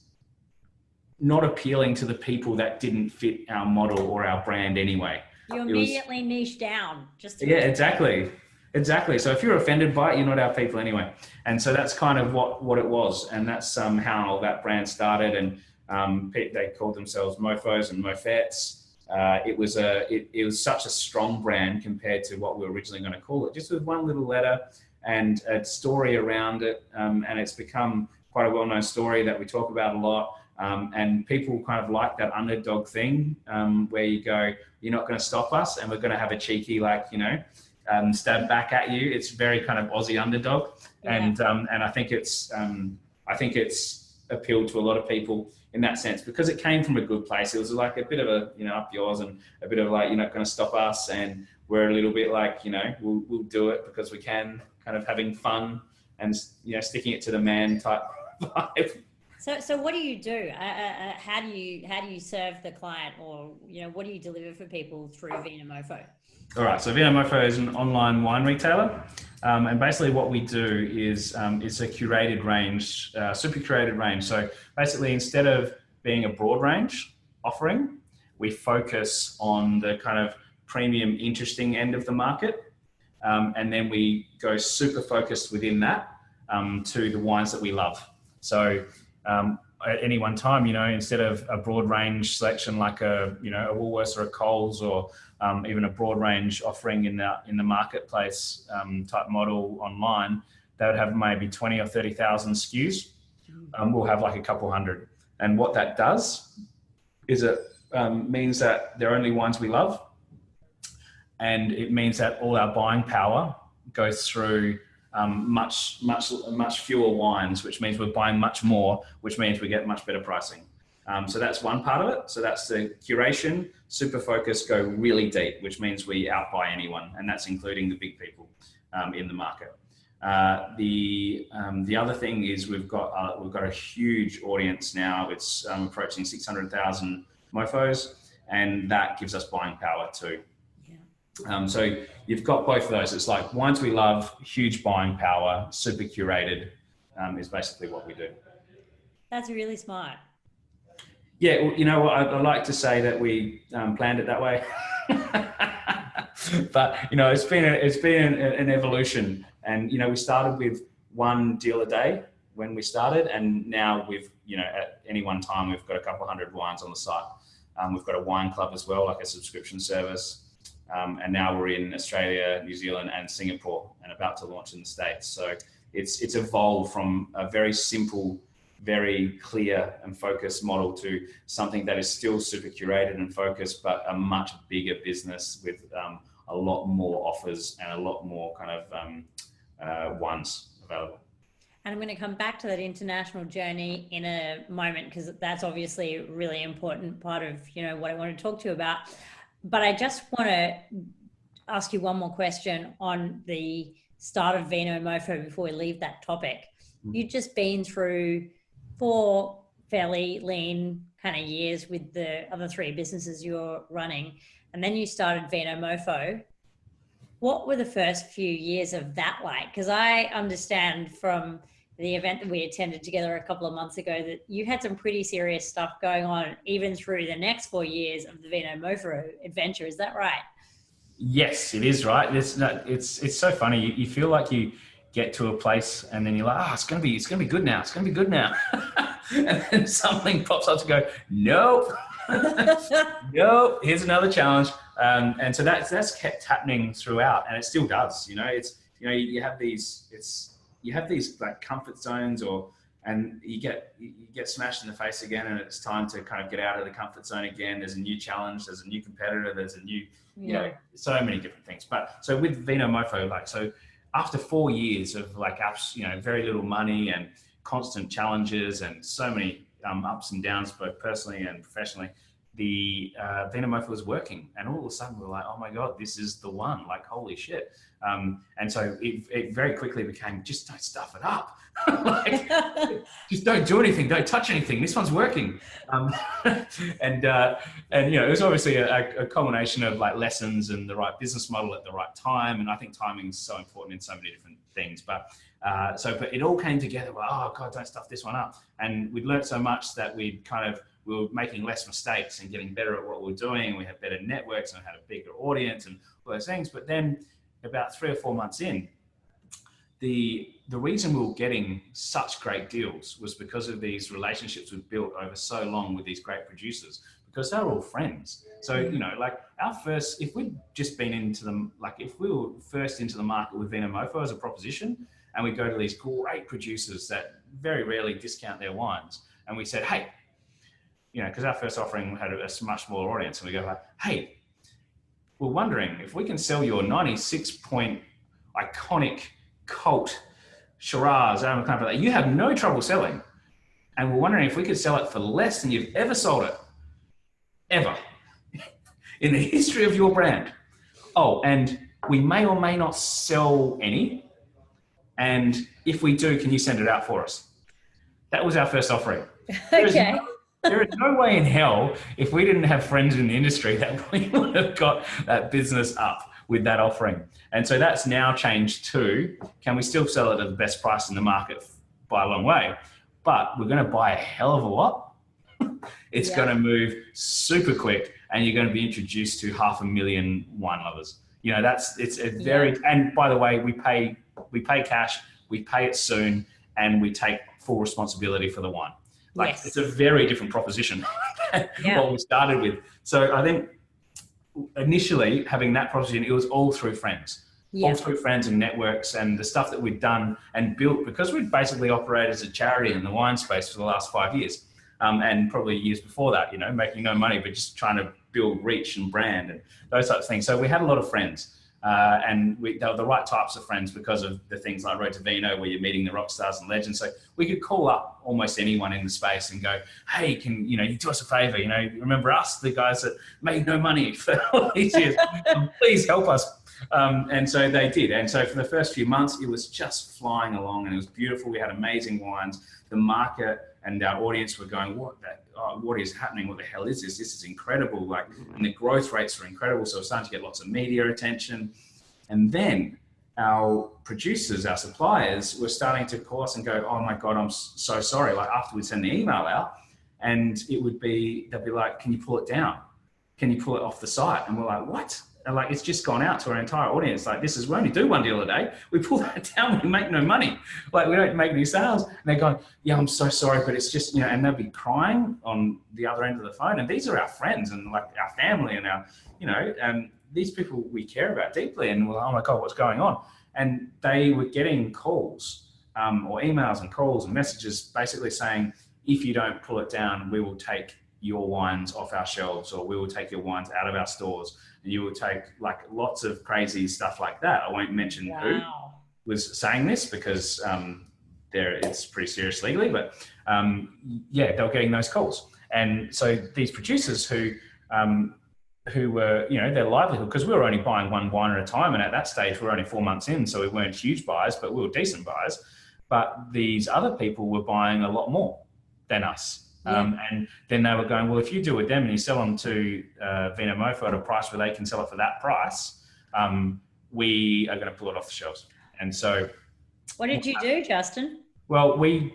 not appealing to the people that didn't fit our model or our brand anyway. You immediately niche down. Exactly. So if you're offended by it, you're not our people anyway. And so that's kind of what it was. And that's how that brand started. And they called themselves Mofos and Mofettes. It was such a strong brand compared to what we were originally going to call it, just with one little letter and a story around it. And it's become quite a well-known story that we talk about a lot. And people kind of like that underdog thing, where you go, you're not going to stop us, and we're going to have a cheeky, stab back at you. It's very kind of Aussie underdog. Yeah. And I think it's appealed to a lot of people in that sense, because it came from a good place. It was like a bit of a, up yours, and a bit of like, you're not going to stop us. And we're a little bit like, we'll do it because we can, kind of having fun and, sticking it to the man type vibe. So what do you do? How do you serve the client, or, what do you deliver for people through Vinomofo? All right. So Vinomofo is an online wine retailer. And basically what we do is it's a curated range, super curated range. So basically, instead of being a broad range offering, we focus on the kind of premium, interesting end of the market. And then we go super focused within that to the wines that we love. So at any one time, instead of a broad range selection like a Woolworths or a Coles, or even a broad range offering in the marketplace type model online, they would have maybe 20 or 30,000 SKUs. We'll have like a couple hundred. And what that does is it means that they're only wines we love. And it means that all our buying power goes through much fewer wines, which means we're buying much more, which means we get much better pricing. So that's one part of it. So that's the curation, super focus, go really deep, which means we outbuy anyone, and that's including the big people in the market. The other thing is we've got a huge audience now. It's approaching 600,000 mofos, and that gives us buying power too. So you've got both of those. It's like wines we love, huge buying power, super curated, is basically what we do. That's really smart. Yeah, well, you know what? I like to say that we planned it that way, but it's been an evolution. And we started with one deal a day when we started, and now at any one time we've got a couple hundred wines on the site. We've got a wine club as well, like a subscription service. And now we're in Australia, New Zealand, and Singapore, and about to launch in the States. So it's evolved from a very simple, very clear and focused model to something that is still super curated and focused, but a much bigger business with a lot more offers and a lot more kind of wines available. And I'm going to come back to that international journey in a moment, because that's obviously a really important part of what I want to talk to you about. But I just want to ask you one more question on the start of Vinomofo before we leave that topic. You've just been through 4 fairly lean kind of years with the other 3 businesses you're running, and then you started Vinomofo. What were the first few years of that like? Because I understand from the event that we attended together a couple of months ago that you had some pretty serious stuff going on even through the next 4 years of the Vinomofo adventure. Is that right? Yes, it is right. It's so funny. You feel like you get to a place and then you're like, it's gonna be good now. It's gonna be good now. And then something pops up to go, nope. Nope, here's another challenge. And so that's kept happening throughout, and it still does. You have these like comfort zones, and you get smashed in the face again, and it's time to kind of get out of the comfort zone again. There's a new challenge, there's a new competitor, there's a new, so many different things. But so with Vinomofo, so after 4 years of very little money and constant challenges and so many ups and downs, both personally and professionally, the Vinomofo was working, and all of a sudden we're like, oh my God, this is the one, like, holy shit. And so it very quickly became, just don't stuff it up. Just don't do anything, don't touch anything. This one's working. And it was obviously a culmination of like lessons and the right business model at the right time. And I think timing is so important in so many different things. But it all came together. Well, oh God, don't stuff this one up. And we'd learned so much that we were making less mistakes and getting better at what we were doing. We had better networks and had a bigger audience and all those things. But then about 3 or 4 months in, the reason we were getting such great deals was because of these relationships we've built over so long with these great producers, because they're all friends. So, if we'd just been if we were first into the market with Vinomofo as a proposition, and we go to these great producers that very rarely discount their wines, and we said, hey, because our first offering had a much smaller audience, and we go like, hey, we're wondering if we can sell your 96-point iconic cult Shiraz that you have no trouble selling, and we're wondering if we could sell it for less than you've ever sold it, ever, in the history of your brand. Oh, and we may or may not sell any, and if we do, can you send it out for us? That was our first offering. Okay. There is no way in hell, if we didn't have friends in the industry, that we would have got that business up with that offering. And so that's now changed to, can we still sell it at the best price in the market by a long way? But we're going to buy a hell of a lot. It's going to move super quick. and you're going to be introduced to 500,000 wine lovers. You know, it's a very, and by the way, we pay cash, we pay it soon, and we take full responsibility for the wine. Like, it's a very different proposition than what we started with. So I think initially having that proposition, it was all through friends. All through friends and networks and the stuff that we'd done and built, because we'd basically operated as a charity in the wine space for the last 5 years, and probably years before that, you know, making no money, but just trying to build reach and brand and those types of things. So we had a lot of friends, and they were the right types of friends because of the things like Road to Vino, where you're meeting the rock stars and legends. So we could call up almost anyone in the space and go, hey, can you do us a favor? You know, remember us, the guys that made no money for all these years? Please help us. And so they did. And so for the first few months, it was just flying along and it was beautiful. We had amazing wines. The market and our audience were going, what is happening? What the hell is this? This is incredible. Like, and the growth rates were incredible. So we're starting to get lots of media attention. And then our producers, our suppliers were starting to call us and go, oh my God, I'm so sorry. Like, after we'd send the email out, and they'd be like, can you pull it down? Can you pull it off the site? And we're like, what? And like, it's just gone out to our entire audience. Like, we only do one deal a day. We pull that down, we make no money. Like, we don't make any sales. And they're going, yeah, I'm so sorry, but it's just, and they'll be crying on the other end of the phone. And these are our friends and like our family and our, these people we care about deeply. And we're like, oh my God, what's going on? And they were getting calls, or emails and calls and messages basically saying, if you don't pull it down, we will take your wines off our shelves, or we will take your wines out of our stores. You will take like lots of crazy stuff like that. I won't mention who was saying this because it's pretty serious legally, but they were getting those calls. And so these producers who were, their livelihood, because we were only buying one wine at a time. And at that stage, we were only 4 months in. So we weren't huge buyers, but we were decent buyers. But these other people were buying a lot more than us. And then they were going, well, if you do with them and you sell them to Vinomofo at a price where they can sell it for that price, we are going to pull it off the shelves. And so, what did you do, Justin? Well, we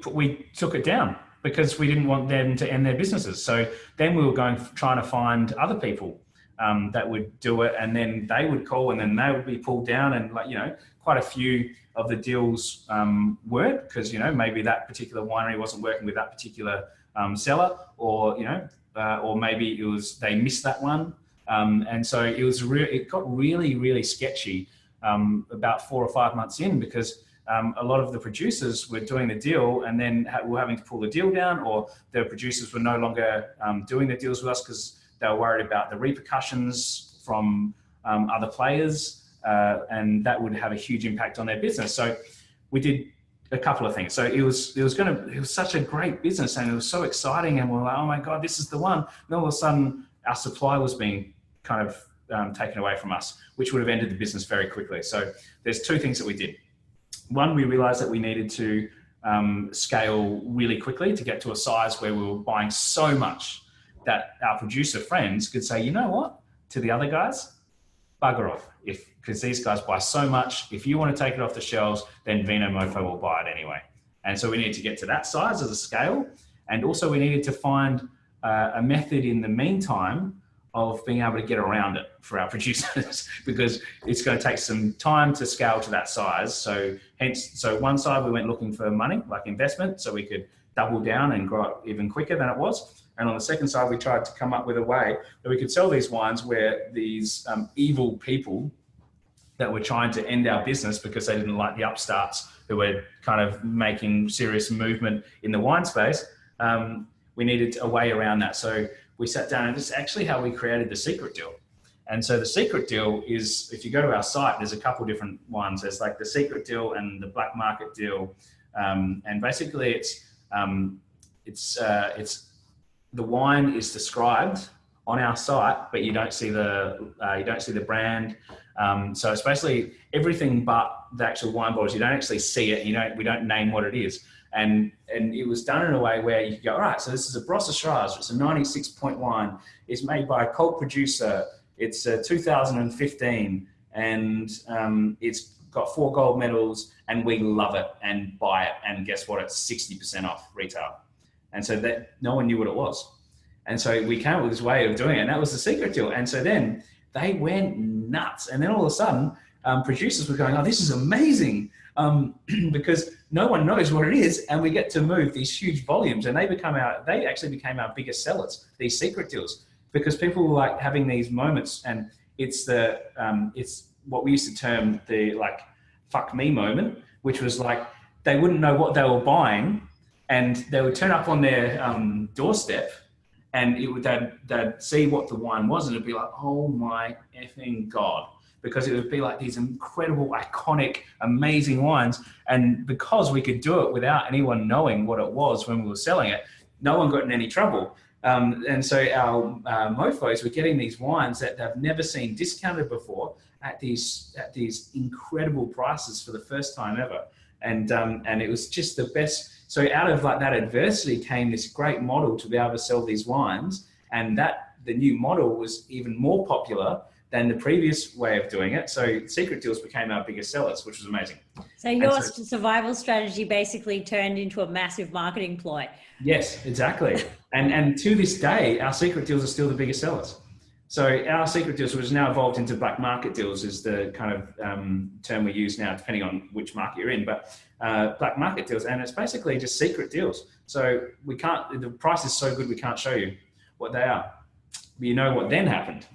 took it down because we didn't want them to end their businesses. So then we were trying to find other people that would do it, and then they would call, and then they would be pulled down, and quite a few of the deals weren't, because maybe that particular winery wasn't working with that particular seller, or maybe it was they missed that one, and so it got really, really sketchy about 4 or 5 months in, because a lot of the producers were doing the deal and then were having to pull the deal down, or the producers were no longer doing the deals with us because they were worried about the repercussions from other players, and that would have a huge impact on their business. So we did a couple of things. So it was such a great business, and it was so exciting, and we're like, oh my God, this is the one. And all of a sudden our supply was being kind of taken away from us, which would have ended the business very quickly. So there's 2 things that we did. One, we realized that we needed to scale really quickly to get to a size where we were buying so much that our producer friends could say, you know what, to the other guys, bugger off. Because these guys buy so much, if you want to take it off the shelves, then Vinomofo will buy it anyway. And so we needed to get to that size as a scale. And also we needed to find a method in the meantime of being able to get around it for our producers, because it's going to take some time to scale to that size. So one side we went looking for money, like investment, so we could double down and grow it even quicker than it was. And on the second side, we tried to come up with a way that we could sell these wines where these evil people that were trying to end our business because they didn't like the upstarts who were kind of making serious movement in the wine space, we needed a way around that. So we sat down, and this is actually how we created the secret deal. And so the secret deal is, if you go to our site, there's a couple different ones. There's like the secret deal and the black market deal. And basically it's the wine is described on our site, but you don't see the brand. So it's basically everything but the actual wine bottles. You don't actually see it. We don't name what it is. And it was done in a way where you could go, all right, so this is a Brosse Shiraz. It's a 96 point wine. It's made by a cult producer. It's 2015, and it's got 4 gold medals, and we love it and buy it. And guess what? It's 60% off retail. And so that no one knew what it was. And so we came up with this way of doing it, and that was the secret deal. And so then they went nuts. And then all of a sudden, producers were going, oh, this is amazing, because no one knows what it is, and we get to move these huge volumes. And they actually became our biggest sellers, these secret deals, because people were like having these moments, and it's what we used to term the like fuck me moment, which was like they wouldn't know what they were buying, and they would turn up on their doorstep, and they'd see what the wine was, and it'd be like, oh my effing God, because it would be like these incredible, iconic, amazing wines. And because we could do it without anyone knowing what it was when we were selling it, no one got in any trouble. And so our mofos were getting these wines that they've never seen discounted before at these incredible prices for the first time ever. And it was just the best. So out of like that adversity came this great model to be able to sell these wines, and that the new model was even more popular than the previous way of doing it. So secret deals became our biggest sellers, which was amazing. So your survival strategy basically turned into a massive marketing ploy. Yes, exactly. And to this day, our secret deals are still the biggest sellers. So our secret deals, which has now evolved into black market deals, is the kind of term we use now, depending on which market you're in, but black market deals, and it's basically just secret deals. So the price is so good, we can't show you what they are. But you know what then happened?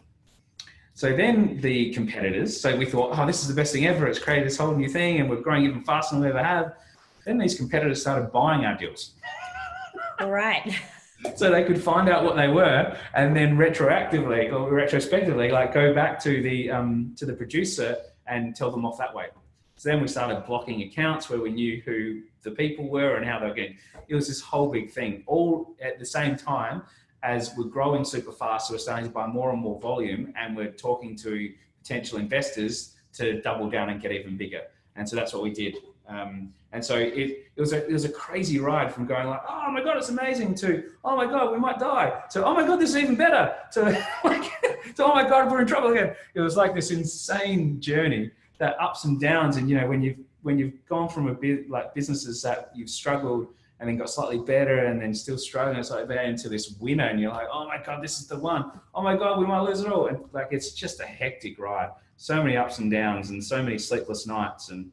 So then the competitors, so we thought, oh, this is the best thing ever. It's created this whole new thing, and we're growing even faster than we ever have. Then these competitors started buying our deals. All right. So they could find out what they were, and then retrospectively, like go back to the producer and tell them off that way. So then we started blocking accounts where we knew who the people were and how they were getting. It was this whole big thing, all at the same time as we're growing super fast. So we're starting to buy more and more volume, and we're talking to potential investors to double down and get even bigger. And so that's what we did. And so it was a crazy ride from going like, oh my God, it's amazing, to, oh my God, we might die, to, oh my God, this is even better, to like, to, oh my God, we're in trouble again. It was like this insane journey, that ups and downs. And, you know, when you've gone from a bit like businesses that you've struggled and then got slightly better and then still struggling, it's like that, into this winner, and you're like, oh my God, this is the one. Oh my God, we might lose it all. And like, it's just a hectic ride. So many ups and downs and so many sleepless nights, and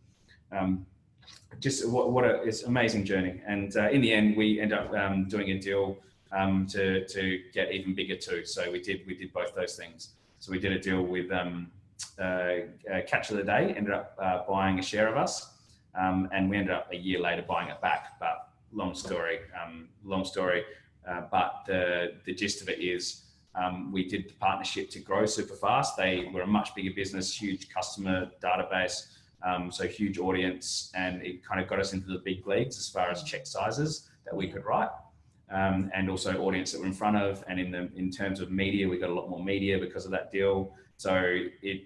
just it's an amazing journey. And in the end, we ended up doing a deal to get even bigger too. So we did both those things. So we did a deal with Catch of the Day, ended up buying a share of us, and we ended up a year later buying it back. But long story. But the gist of it is, we did the partnership to grow super fast. They were a much bigger business, huge customer database, so huge audience, and it kind of got us into the big leagues as far as check sizes that we could write, and also audience that we're in front of. And in terms of media, we got a lot more media because of that deal. So it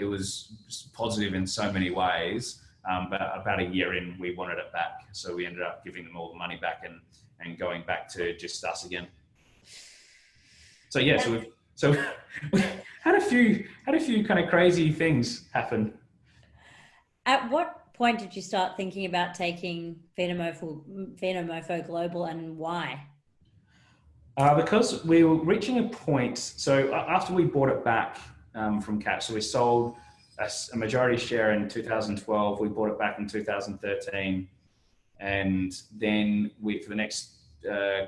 was positive in so many ways. But about a year in, we wanted it back, so we ended up giving them all the money back and going back to just us again. So yeah, so we had a few kind of crazy things happen. At what point did you start thinking about taking Vinomofo global, and why? Because we were reaching a point. So after we bought it back from Catch, so we sold a majority share in 2012. We bought it back in 2013, and then for the next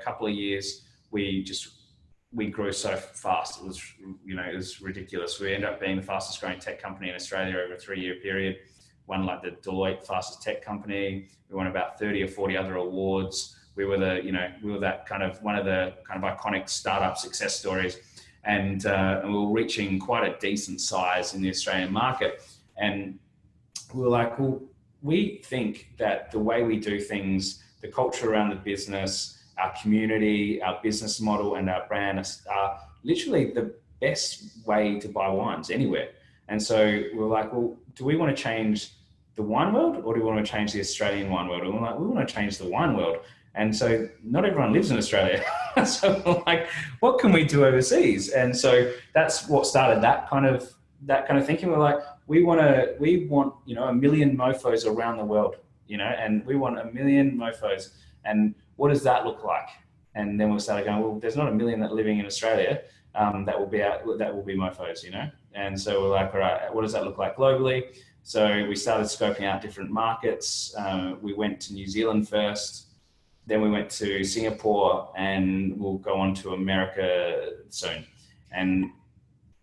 couple of years, we grew so fast. It was ridiculous. We ended up being the fastest growing tech company in Australia over a 3-year period. Won like the Deloitte fastest tech company. We won about 30 or 40 other awards. We were that kind of one of the kind of iconic startup success stories. And we were reaching quite a decent size in the Australian market. And we were like, well, we think that the way we do things, the culture around the business, our community, our business model, and our brand are literally the best way to buy wines anywhere. And so we were like, well, do we want to change the wine world, or do we want to change the Australian wine world? And we're like, we want to change the wine world. And so not everyone lives in Australia. So we're like, what can we do overseas? And so that's what started that kind of thinking. We're like, we want, a million mofos around the world, and we want a million mofos. And what does that look like? And then we started going, well, there's not a million that living in Australia that will be mofos, And so we're like, all right, what does that look like globally? So we started scoping out different markets. We went to New Zealand first, then we went to Singapore, and we'll go on to America soon. And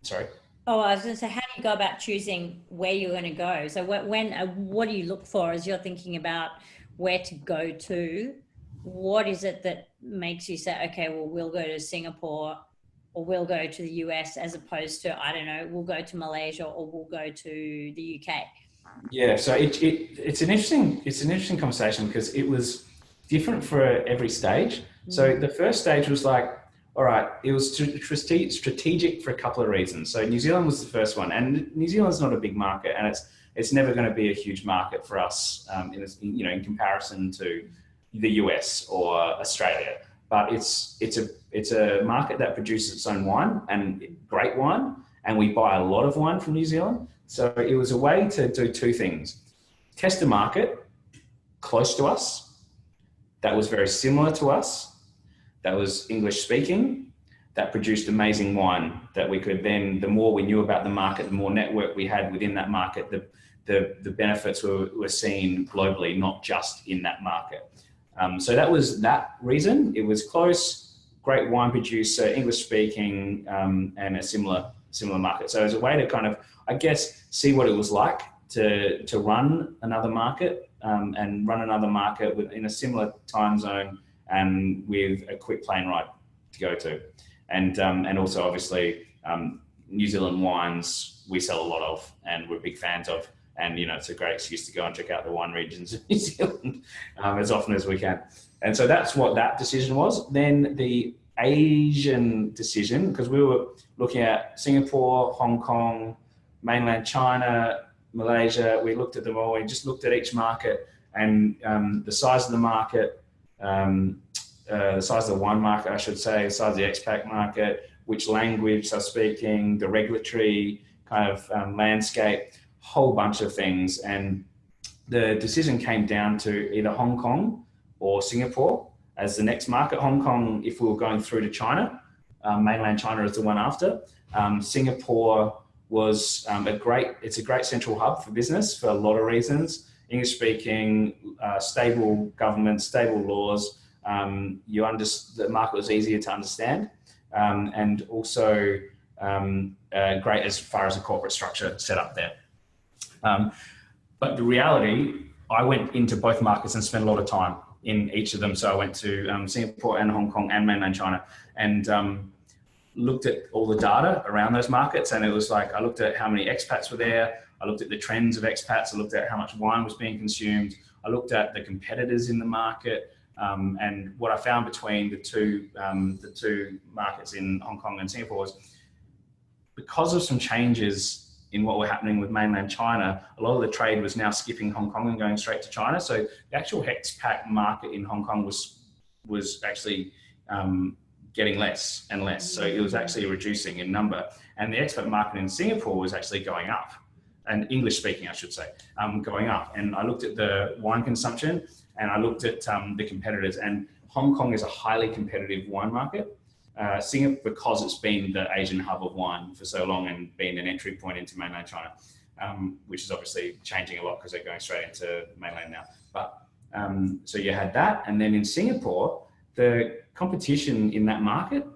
sorry. Oh, I was going to say, how do you go about choosing where you're going to go? So what do you look for as you're thinking about where to go to? What is it that makes you say, okay, well, we'll go to Singapore, or we'll go to the US, as opposed to, I don't know, we'll go to Malaysia, or we'll go to the UK? Yeah, so it's an interesting conversation, because it was different for every stage. So the first stage was like, all right, it was strategic for a couple of reasons. So New Zealand was the first one, and New Zealand's not a big market, and it's never going to be a huge market for us, in comparison to the US or Australia. But it's a market that produces its own wine, and great wine, and we buy a lot of wine from New Zealand. So it was a way to do two things: test a market close to us, that was very similar to us, that was English speaking, that produced amazing wine that we could then, the more we knew about the market, the more network we had within that market, the benefits were seen globally, not just in that market. So that was that reason. It was close, great wine producer, English speaking, and a similar market. So it was a way to kind of, I guess, see what it was like to run another market, and run another market in a similar time zone, and with a quick plane ride to go to. And also obviously, New Zealand wines we sell a lot of, and we're big fans of. And, it's a great excuse to go and check out the wine regions of New Zealand as often as we can. And so that's what that decision was. Then the Asian decision, because we were looking at Singapore, Hong Kong, mainland China, Malaysia. We looked at them all. We just looked at each market, and the size of the market, the size of the wine market, I should say, the size of the expat market, which language they're speaking, the regulatory kind of landscape, whole bunch of things. And the decision came down to either Hong Kong or Singapore as the next market. Hong Kong, if we were going through to China, mainland China is the one after. Singapore was it's a great central hub for business for a lot of reasons. English speaking, stable government, stable laws. The market was easier to understand, and also great as far as a corporate structure set up there. But the reality, I went into both markets and spent a lot of time in each of them. So I went to Singapore and Hong Kong and mainland China, and looked at all the data around those markets. And it was like, I looked at how many expats were there. I looked at the trends of expats. I looked at how much wine was being consumed. I looked at the competitors in the market. And what I found between the two markets in Hong Kong and Singapore was, because of some changes in what were happening with mainland China, a lot of the trade was now skipping Hong Kong and going straight to China. So the actual expat market in Hong Kong was actually getting less and less. So it was actually reducing in number. And the expat market in Singapore was actually going up, and English speaking, I should say, going up. And I looked at the wine consumption, and I looked at the competitors, and Hong Kong is a highly competitive wine market. Singapore, because it's been the Asian hub of wine for so long and been an entry point into mainland China, which is obviously changing a lot because they're going straight into mainland now. But so you had that. And then in Singapore, the competition in that market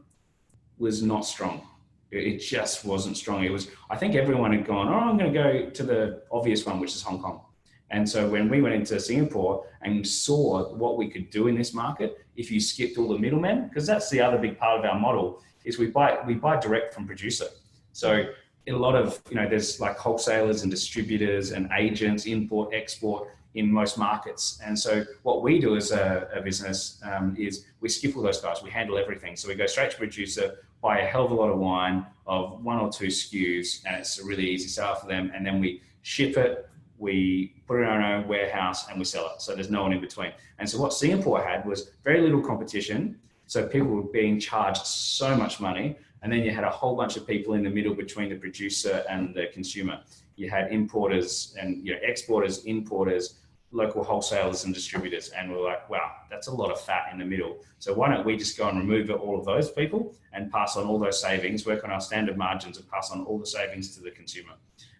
was not strong. It just wasn't strong. It was, I think everyone had gone, I'm going to go to the obvious one, which is Hong Kong. And so when we went into Singapore and saw what we could do in this market, if you skipped all the middlemen, because that's the other big part of our model, is we buy direct from producer. So a lot of, there's like wholesalers and distributors and agents, import, export in most markets. And so what we do as a business is we skip all those guys. We handle everything. So we go straight to producer, buy a hell of a lot of wine of 1 or 2 SKUs, and it's a really easy sale for them. And then we ship it, we put it in our own warehouse, and we sell it. So there's no one in between. And so what Singapore had was very little competition. So people were being charged so much money. And then you had a whole bunch of people in the middle between the producer and the consumer. You had importers and exporters, importers, local wholesalers and distributors, and we're like, wow, that's a lot of fat in the middle. So why don't we just go and remove all of those people and pass on all those savings, work on our standard margins and pass on all the savings to the consumer.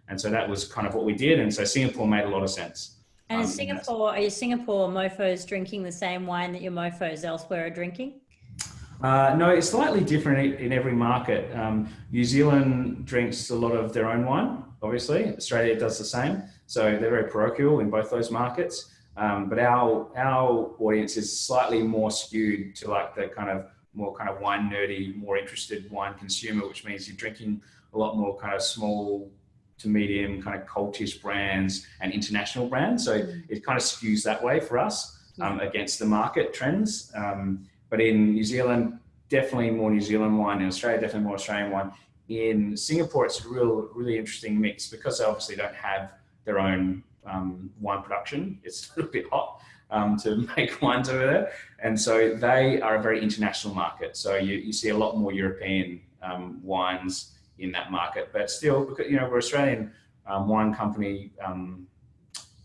And so that was kind of what we did. And so Singapore made a lot of sense. And are your Singapore mofos drinking the same wine that your mofos elsewhere are drinking? No, it's slightly different in every market. New Zealand drinks a lot of their own wine, obviously. Australia does the same. So they're very parochial in both those markets. But our audience is slightly more skewed to like the more wine nerdy, more interested wine consumer, which means you're drinking a lot more kind of small to medium kind of cultish brands and international brands. So it kind of skews that way for us against the market trends. But in New Zealand, definitely more New Zealand wine. In Australia, definitely more Australian wine. In Singapore, it's a really interesting mix because they obviously don't have their own wine production. It's a little bit hot to make wines over there. And so they are a very international market. So you see a lot more European wines in that market, but still, because we're Australian wine company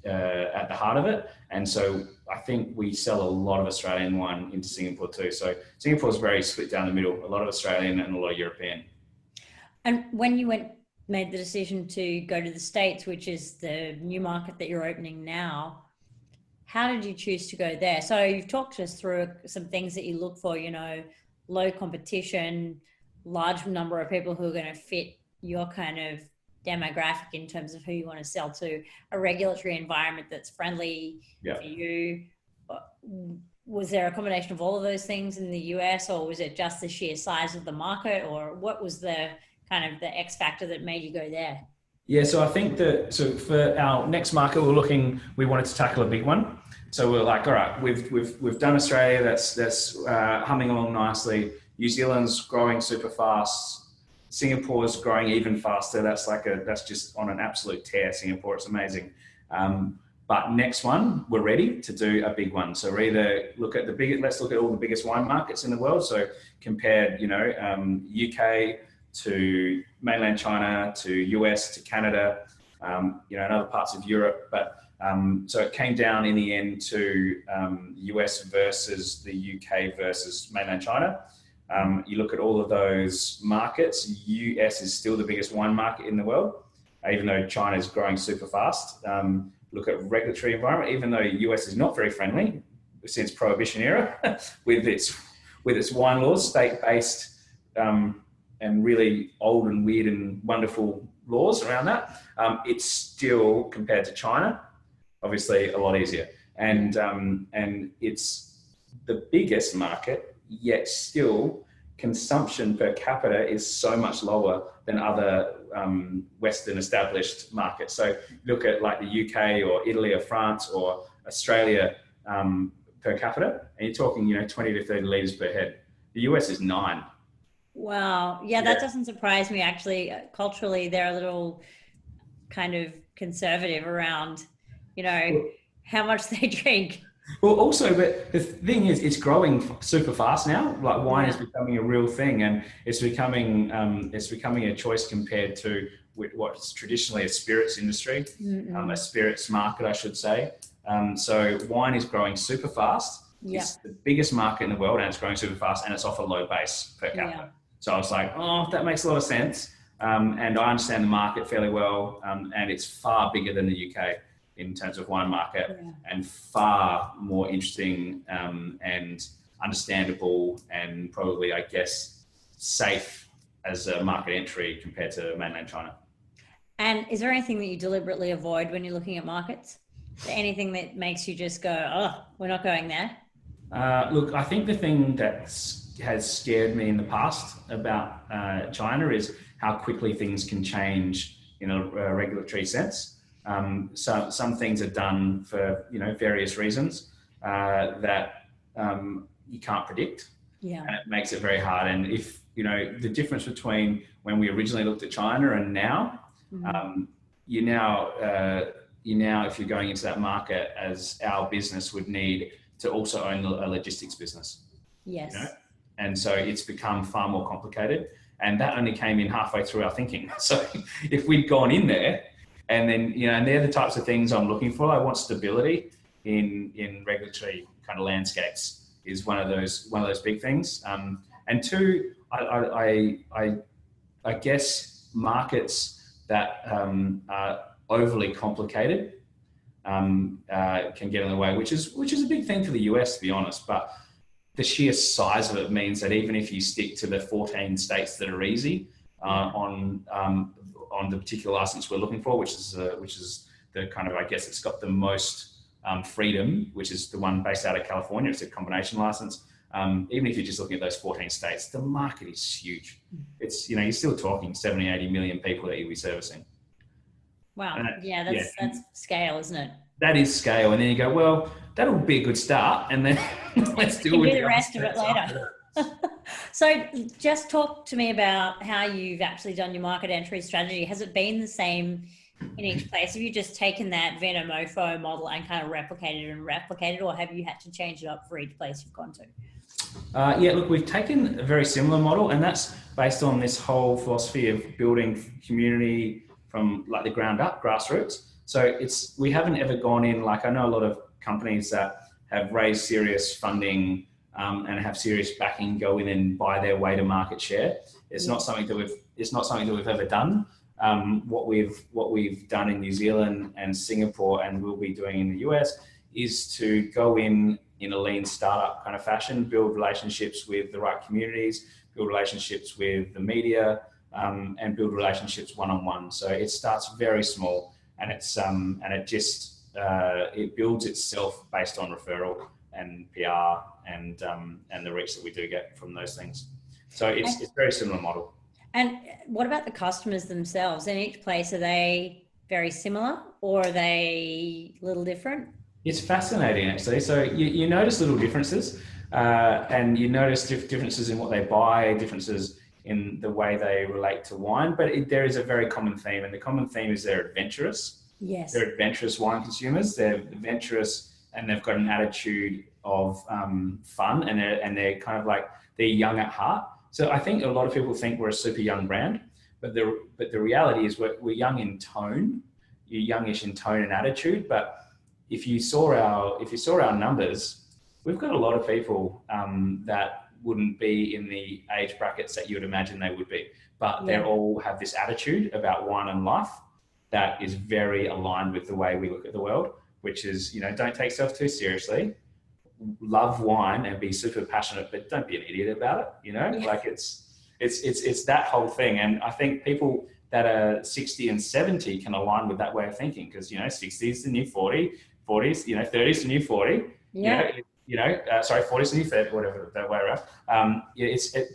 at the heart of it, and so I think we sell a lot of Australian wine into Singapore too. So Singapore is very split down the middle, a lot of Australian and a lot of European. And when you made the decision to go to the States, which is the new market that you're opening now, how did you choose to go there? So you've talked to us through some things that you look for, low competition, large number of people who are going to fit your kind of demographic in terms of who you want to sell to, a regulatory environment that's friendly for you. Was there a combination of all of those things in the US, or was it just the sheer size of the market, or what was the kind of the X factor that made you go there? Yeah, so I think so for our next market, we wanted to tackle a big one. So we're like, all right, we've done Australia, that's humming along nicely. New Zealand's growing super fast. Singapore's growing even faster. That's just on an absolute tear. Singapore, it's amazing. But next one, we're ready to do a big one. So we either let's look at all the biggest wine markets in the world. So compared, UK to mainland China to US to Canada, and other parts of Europe. But so it came down in the end to US versus the UK versus mainland China. You look at all of those markets, US is still the biggest wine market in the world, even though China is growing super fast. Look at regulatory environment, even though US is not very friendly since Prohibition era with its wine laws, state-based and really old and weird and wonderful laws around that. It's still, compared to China, obviously a lot easier. And it's the biggest market, yet still consumption per capita is so much lower than other Western established markets. So look at like the UK or Italy or France or Australia per capita, and you're talking 20 to 30 litres per head. The US is 9. Wow. Yeah, that doesn't surprise me actually. Culturally, they're a little kind of conservative around, how much they drink. Well, also, but the thing is, it's growing super fast now. Like wine is becoming a real thing, and it's becoming a choice compared to what's traditionally a spirits industry, a spirits market, I should say. So wine is growing super fast. Yeah. It's the biggest market in the world, and it's growing super fast, and it's off a low base per capita. Yeah. So I was like, oh, that makes a lot of sense, and I understand the market fairly well, and it's far bigger than the UK in terms of wine market, and far more interesting and understandable, and probably, I guess, safe as a market entry compared to mainland China. And is there anything that you deliberately avoid when you're looking at markets? Anything that makes you just go, oh, we're not going there? Look, I think the thing that has scared me in the past about China is how quickly things can change in a regulatory sense. So some things are done for various reasons that you can't predict, and it makes it very hard. And if the difference between when we originally looked at China and now, you now if you're going into that market, as our business would need to also own a logistics business. Yes. And so it's become far more complicated, and that only came in halfway through our thinking. So if we'd gone in there And then, and they're the types of things I'm looking for. I want stability in regulatory kind of landscapes is one of those big things. And two, I guess markets that are overly complicated can get in the way, which is a big thing for the US, to be honest. But the sheer size of it means that even if you stick to the 14 states that are easy on the particular license we're looking for, which is the kind of, I guess it's got the most freedom, which is the one based out of California. It's a combination license. Even if you're just looking at those 14 states, the market is huge. It's, you're still talking 70, 80 million people that you'll be servicing. Wow. That's scale, isn't it? That is scale. And then you go, well, that'll be a good start. And then let's deal with the rest of it later. So just talk to me about how you've actually done your market entry strategy. Has it been the same in each place? Have you just taken that Vinomofo model and kind of replicated, or have you had to change it up for each place you've gone to? Yeah, look, we've taken a very similar model, and that's based on this whole philosophy of building community from like the ground up, grassroots. So we haven't ever gone in, like I know a lot of companies that have raised serious funding and have serious backing go in and buy their way to market share. It's not something that we've ever done. What we've done in New Zealand and Singapore, and we'll be doing in the US, is to go in a lean startup kind of fashion, build relationships with the right communities, build relationships with the media, and build relationships one-on-one. So it starts very small, and it builds itself based on referral and PR and the reach that we do get from those things. So it's a very similar model. And what about the customers themselves? In each place, are they very similar or are they a little different? It's fascinating, actually. So you notice little differences, and you notice differences in what they buy, differences in the way they relate to wine. But there is a very common theme, and the common theme is they're adventurous. Yes. They're adventurous wine consumers. They're adventurous, and they've got an attitude of fun, and they're kind of like, they're young at heart. So I think a lot of people think we're a super young brand, but the reality is we're young in tone. You're youngish in tone and attitude. But if you saw our numbers, we've got a lot of people that wouldn't be in the age brackets that you would imagine they would be, but they all have this attitude about wine and life that is very aligned with the way we look at the world, which is, don't take yourself too seriously, love wine and be super passionate, but don't be an idiot about it. Like it's that whole thing. And I think people that are 60 and 70 can align with that way of thinking, because 60 is the new 40, 40s, 30 is the new 40. Yeah. 40 is the new 30, whatever that way around.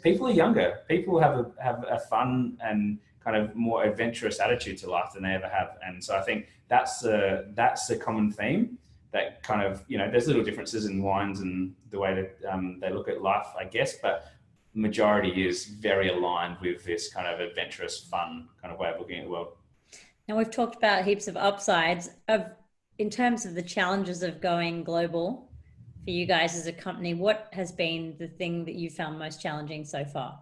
People are younger. People have a fun and kind of more adventurous attitude to life than they ever have. And so I think that's the common theme. That kind of, there's little differences in wines and the way that they look at life, I guess, but majority is very aligned with this kind of adventurous, fun kind of way of looking at the world. Now, we've talked about heaps of upsides. In terms of the challenges of going global for you guys as a company, what has been the thing that you found most challenging so far?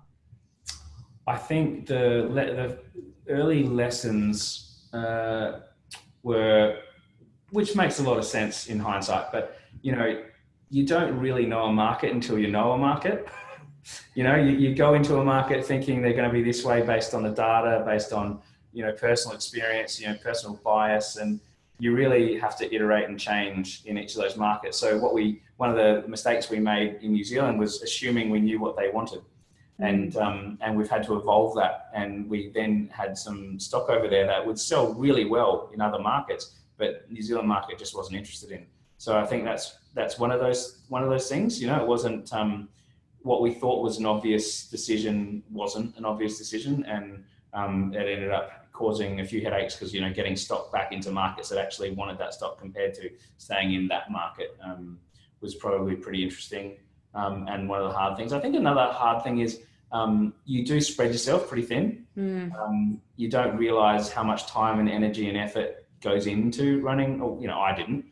I think the early lessons were, which makes a lot of sense in hindsight, but you don't really know a market until you know a market. You go into a market thinking they're going to be this way based on the data, based on personal experience, personal bias, and you really have to iterate and change in each of those markets. So one of the mistakes we made in New Zealand was assuming we knew what they wanted. And we've had to evolve that. And we then had some stock over there that would sell really well in other markets, but New Zealand market just wasn't interested in. So I think that's one of those things. It wasn't what we thought was an obvious decision wasn't an obvious decision, and it ended up causing a few headaches because getting stock back into markets that actually wanted that stock compared to staying in that market was probably pretty interesting. And one of the hard things. I think another hard thing is you do spread yourself pretty thin. You don't realize how much time and energy and effort goes into running. Or, I didn't.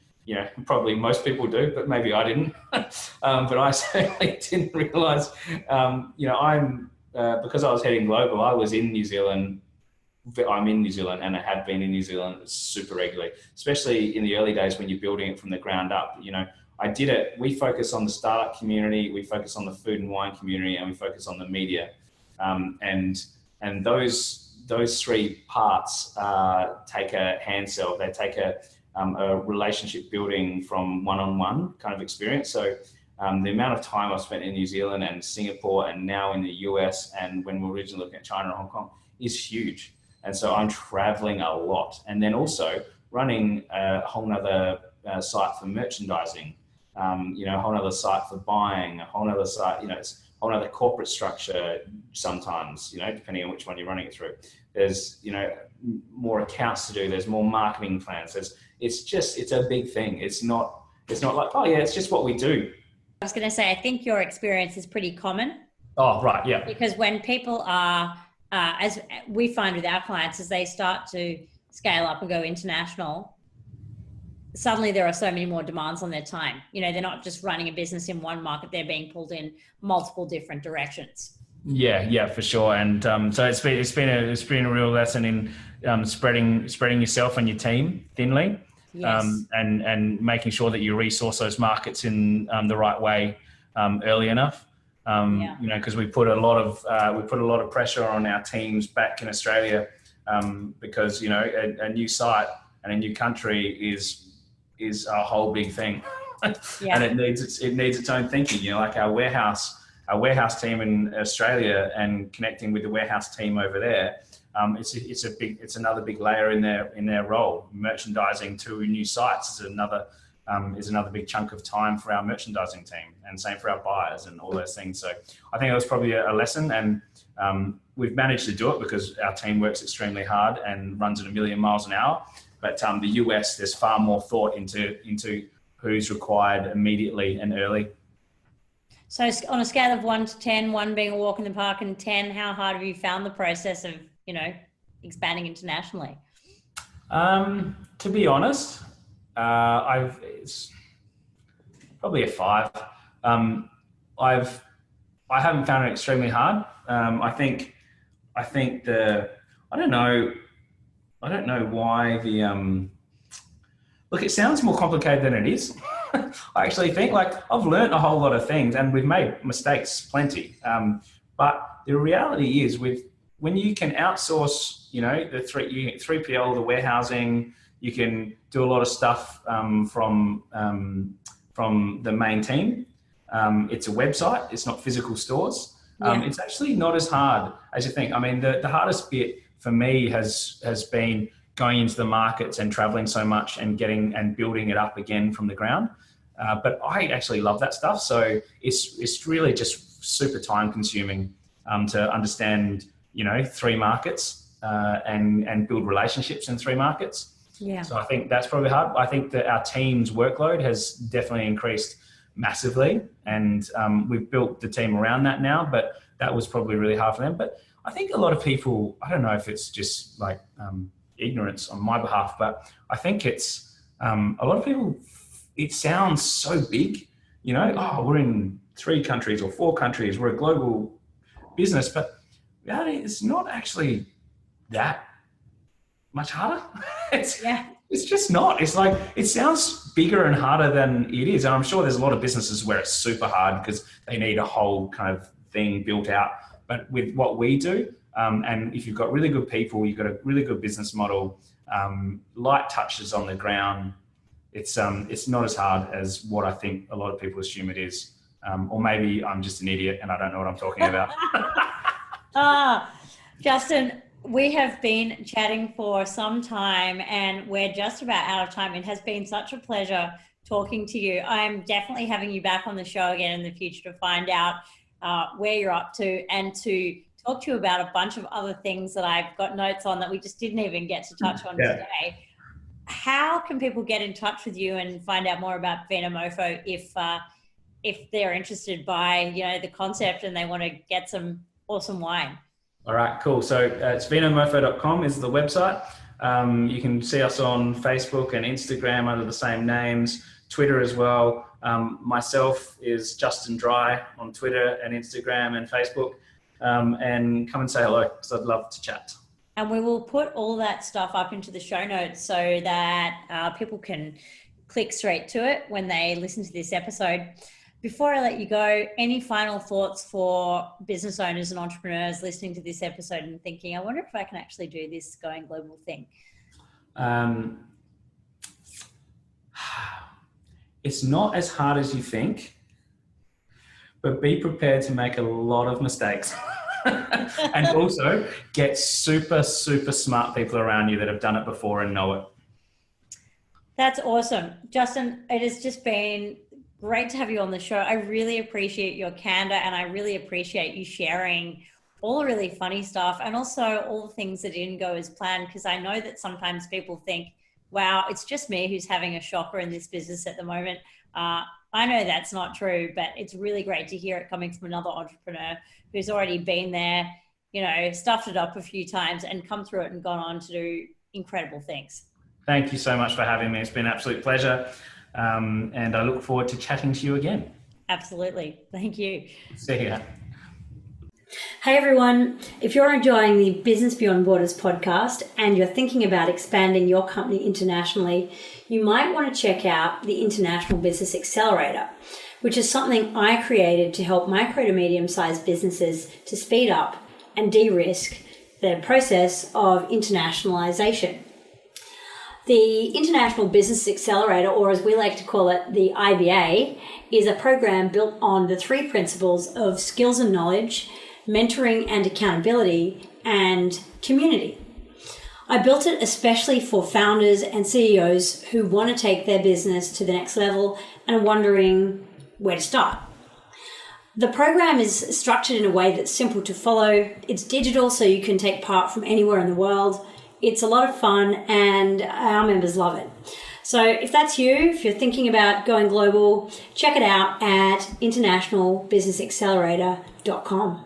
Probably most people do, but maybe I didn't. But I certainly didn't realize. Because I was heading global, I was in New Zealand I'm in New Zealand and I have been in New Zealand super regularly, especially in the early days when you're building it from the ground up. You know, I did it. We focus on the startup community, we focus on the food and wine community, and we focus on the media. And those three parts take a hand sell. They take a relationship building from one-on-one kind of experience. So the amount of time I've spent in New Zealand and Singapore and now in the US, and when we were originally looking at China and Hong Kong, is huge. And so I'm traveling a lot. And then also running a whole nother site for merchandising, you know, a whole nother site for buying, a whole nother site, you know, it's a whole nother corporate structure sometimes, you know, depending on which one you're running it through. There's, you know, more accounts to do. There's more marketing plans. It's a big thing. It's not like, oh yeah, it's just what we do. I was going to say, I think your experience is pretty common. Oh, right. Yeah. Because when people are, as we find with our clients, as they start to scale up and go international, suddenly there are so many more demands on their time. You know, they're not just running a business in one market, they're being pulled in multiple different directions. Yeah, for sure. And so it's been a real lesson in spreading yourself and your team thinly. Yes. And making sure that you resource those markets in the right way early enough. You know, because we put a lot of pressure on our teams back in Australia because, you know, a new site and a new country is a whole big thing, and it needs its own thinking. You know, like our warehouse team in Australia and connecting with the warehouse team over there. It's another big layer in their role. Merchandising to new sites is another big chunk of time for our merchandising team, and same for our buyers and all those things. So I think it was probably a lesson, and we've managed to do it because our team works extremely hard and runs at 1,000,000 miles an hour. But the US, there's far more thought into who's required immediately and early. So on a scale of 1 to 10, 1 being a walk in the park and 10, how hard have you found the process of, you know, expanding internationally? To be honest, it's probably a 5. I haven't found it extremely hard. I think I don't know why look, it sounds more complicated than it is. I actually think, like, I've learned a whole lot of things and we've made mistakes plenty. But the reality is when you can outsource, you know, you get 3PL, the warehousing, you can do a lot of stuff from the main team. It's a website, it's not physical stores. It's actually not as hard as you think. I mean, the hardest bit for me has been going into the markets and traveling so much and building it up again from the ground. But I actually love that stuff. So it's really just super time consuming to understand, you know, 3 markets and build relationships in 3 markets. Yeah. So I think that's probably hard. I think that our team's workload has definitely increased massively, and we've built the team around that now, but that was probably really hard for them. But I think a lot of people, I don't know if it's just like ignorance on my behalf, but I think it's a lot of people, it sounds so big, you know, oh, we're in 3 countries or 4 countries, we're a global business, but reality, it's not actually that much harder. It's just not. It's like, it sounds bigger and harder than it is. And I'm sure there's a lot of businesses where it's super hard because they need a whole kind of thing built out. But with what we do, and if you've got really good people, you've got a really good business model, light touches on the ground, it's not as hard as what I think a lot of people assume it is. Or maybe I'm just an idiot and I don't know what I'm talking about. Justin, we have been chatting for some time and we're just about out of time. It has been such a pleasure talking to you. I'm definitely having you back on the show again in the future to find out where you're up to and to talk to you about a bunch of other things that I've got notes on that we just didn't even get to touch on today. How can people get in touch with you and find out more about Vinomofo if they're interested by, you know, the concept and they want to get some awesome wine? All right, cool. So it's Vinomofo.com is the website. You can see us on Facebook and Instagram under the same names, Twitter as well. Myself is Justin Dry on Twitter and Instagram and Facebook. And come and say hello because I'd love to chat. And we will put all that stuff up into the show notes so that people can click straight to it when they listen to this episode. Before I let you go, any final thoughts for business owners and entrepreneurs listening to this episode and thinking, I wonder if I can actually do this going global thing? It's not as hard as you think, but be prepared to make a lot of mistakes. And also get super, super smart people around you that have done it before and know it. That's awesome. Justin, it has just been great to have you on the show. I really appreciate your candor, and I really appreciate you sharing all the really funny stuff and also all the things that didn't go as planned, because I know that sometimes people think, wow, it's just me who's having a shocker in this business at the moment. I know that's not true, but it's really great to hear it coming from another entrepreneur who's already been there, you know, stuffed it up a few times and come through it and gone on to do incredible things. Thank you so much for having me. It's been an absolute pleasure. And I look forward to chatting to you again. Absolutely. Thank you. See ya. Hey everyone, if you're enjoying the Business Beyond Borders podcast and you're thinking about expanding your company internationally, you might want to check out the International Business Accelerator, which is something I created to help micro to medium-sized businesses to speed up and de-risk the process of internationalization. The International Business Accelerator, or as we like to call it, the IBA, is a program built on the 3 principles of skills and knowledge, mentoring and accountability, and community. I built it especially for founders and CEOs who want to take their business to the next level and are wondering where to start. The program is structured in a way that's simple to follow. It's digital, so you can take part from anywhere in the world. It's a lot of fun and our members love it. So if that's you, if you're thinking about going global, check it out at internationalbusinessaccelerator.com.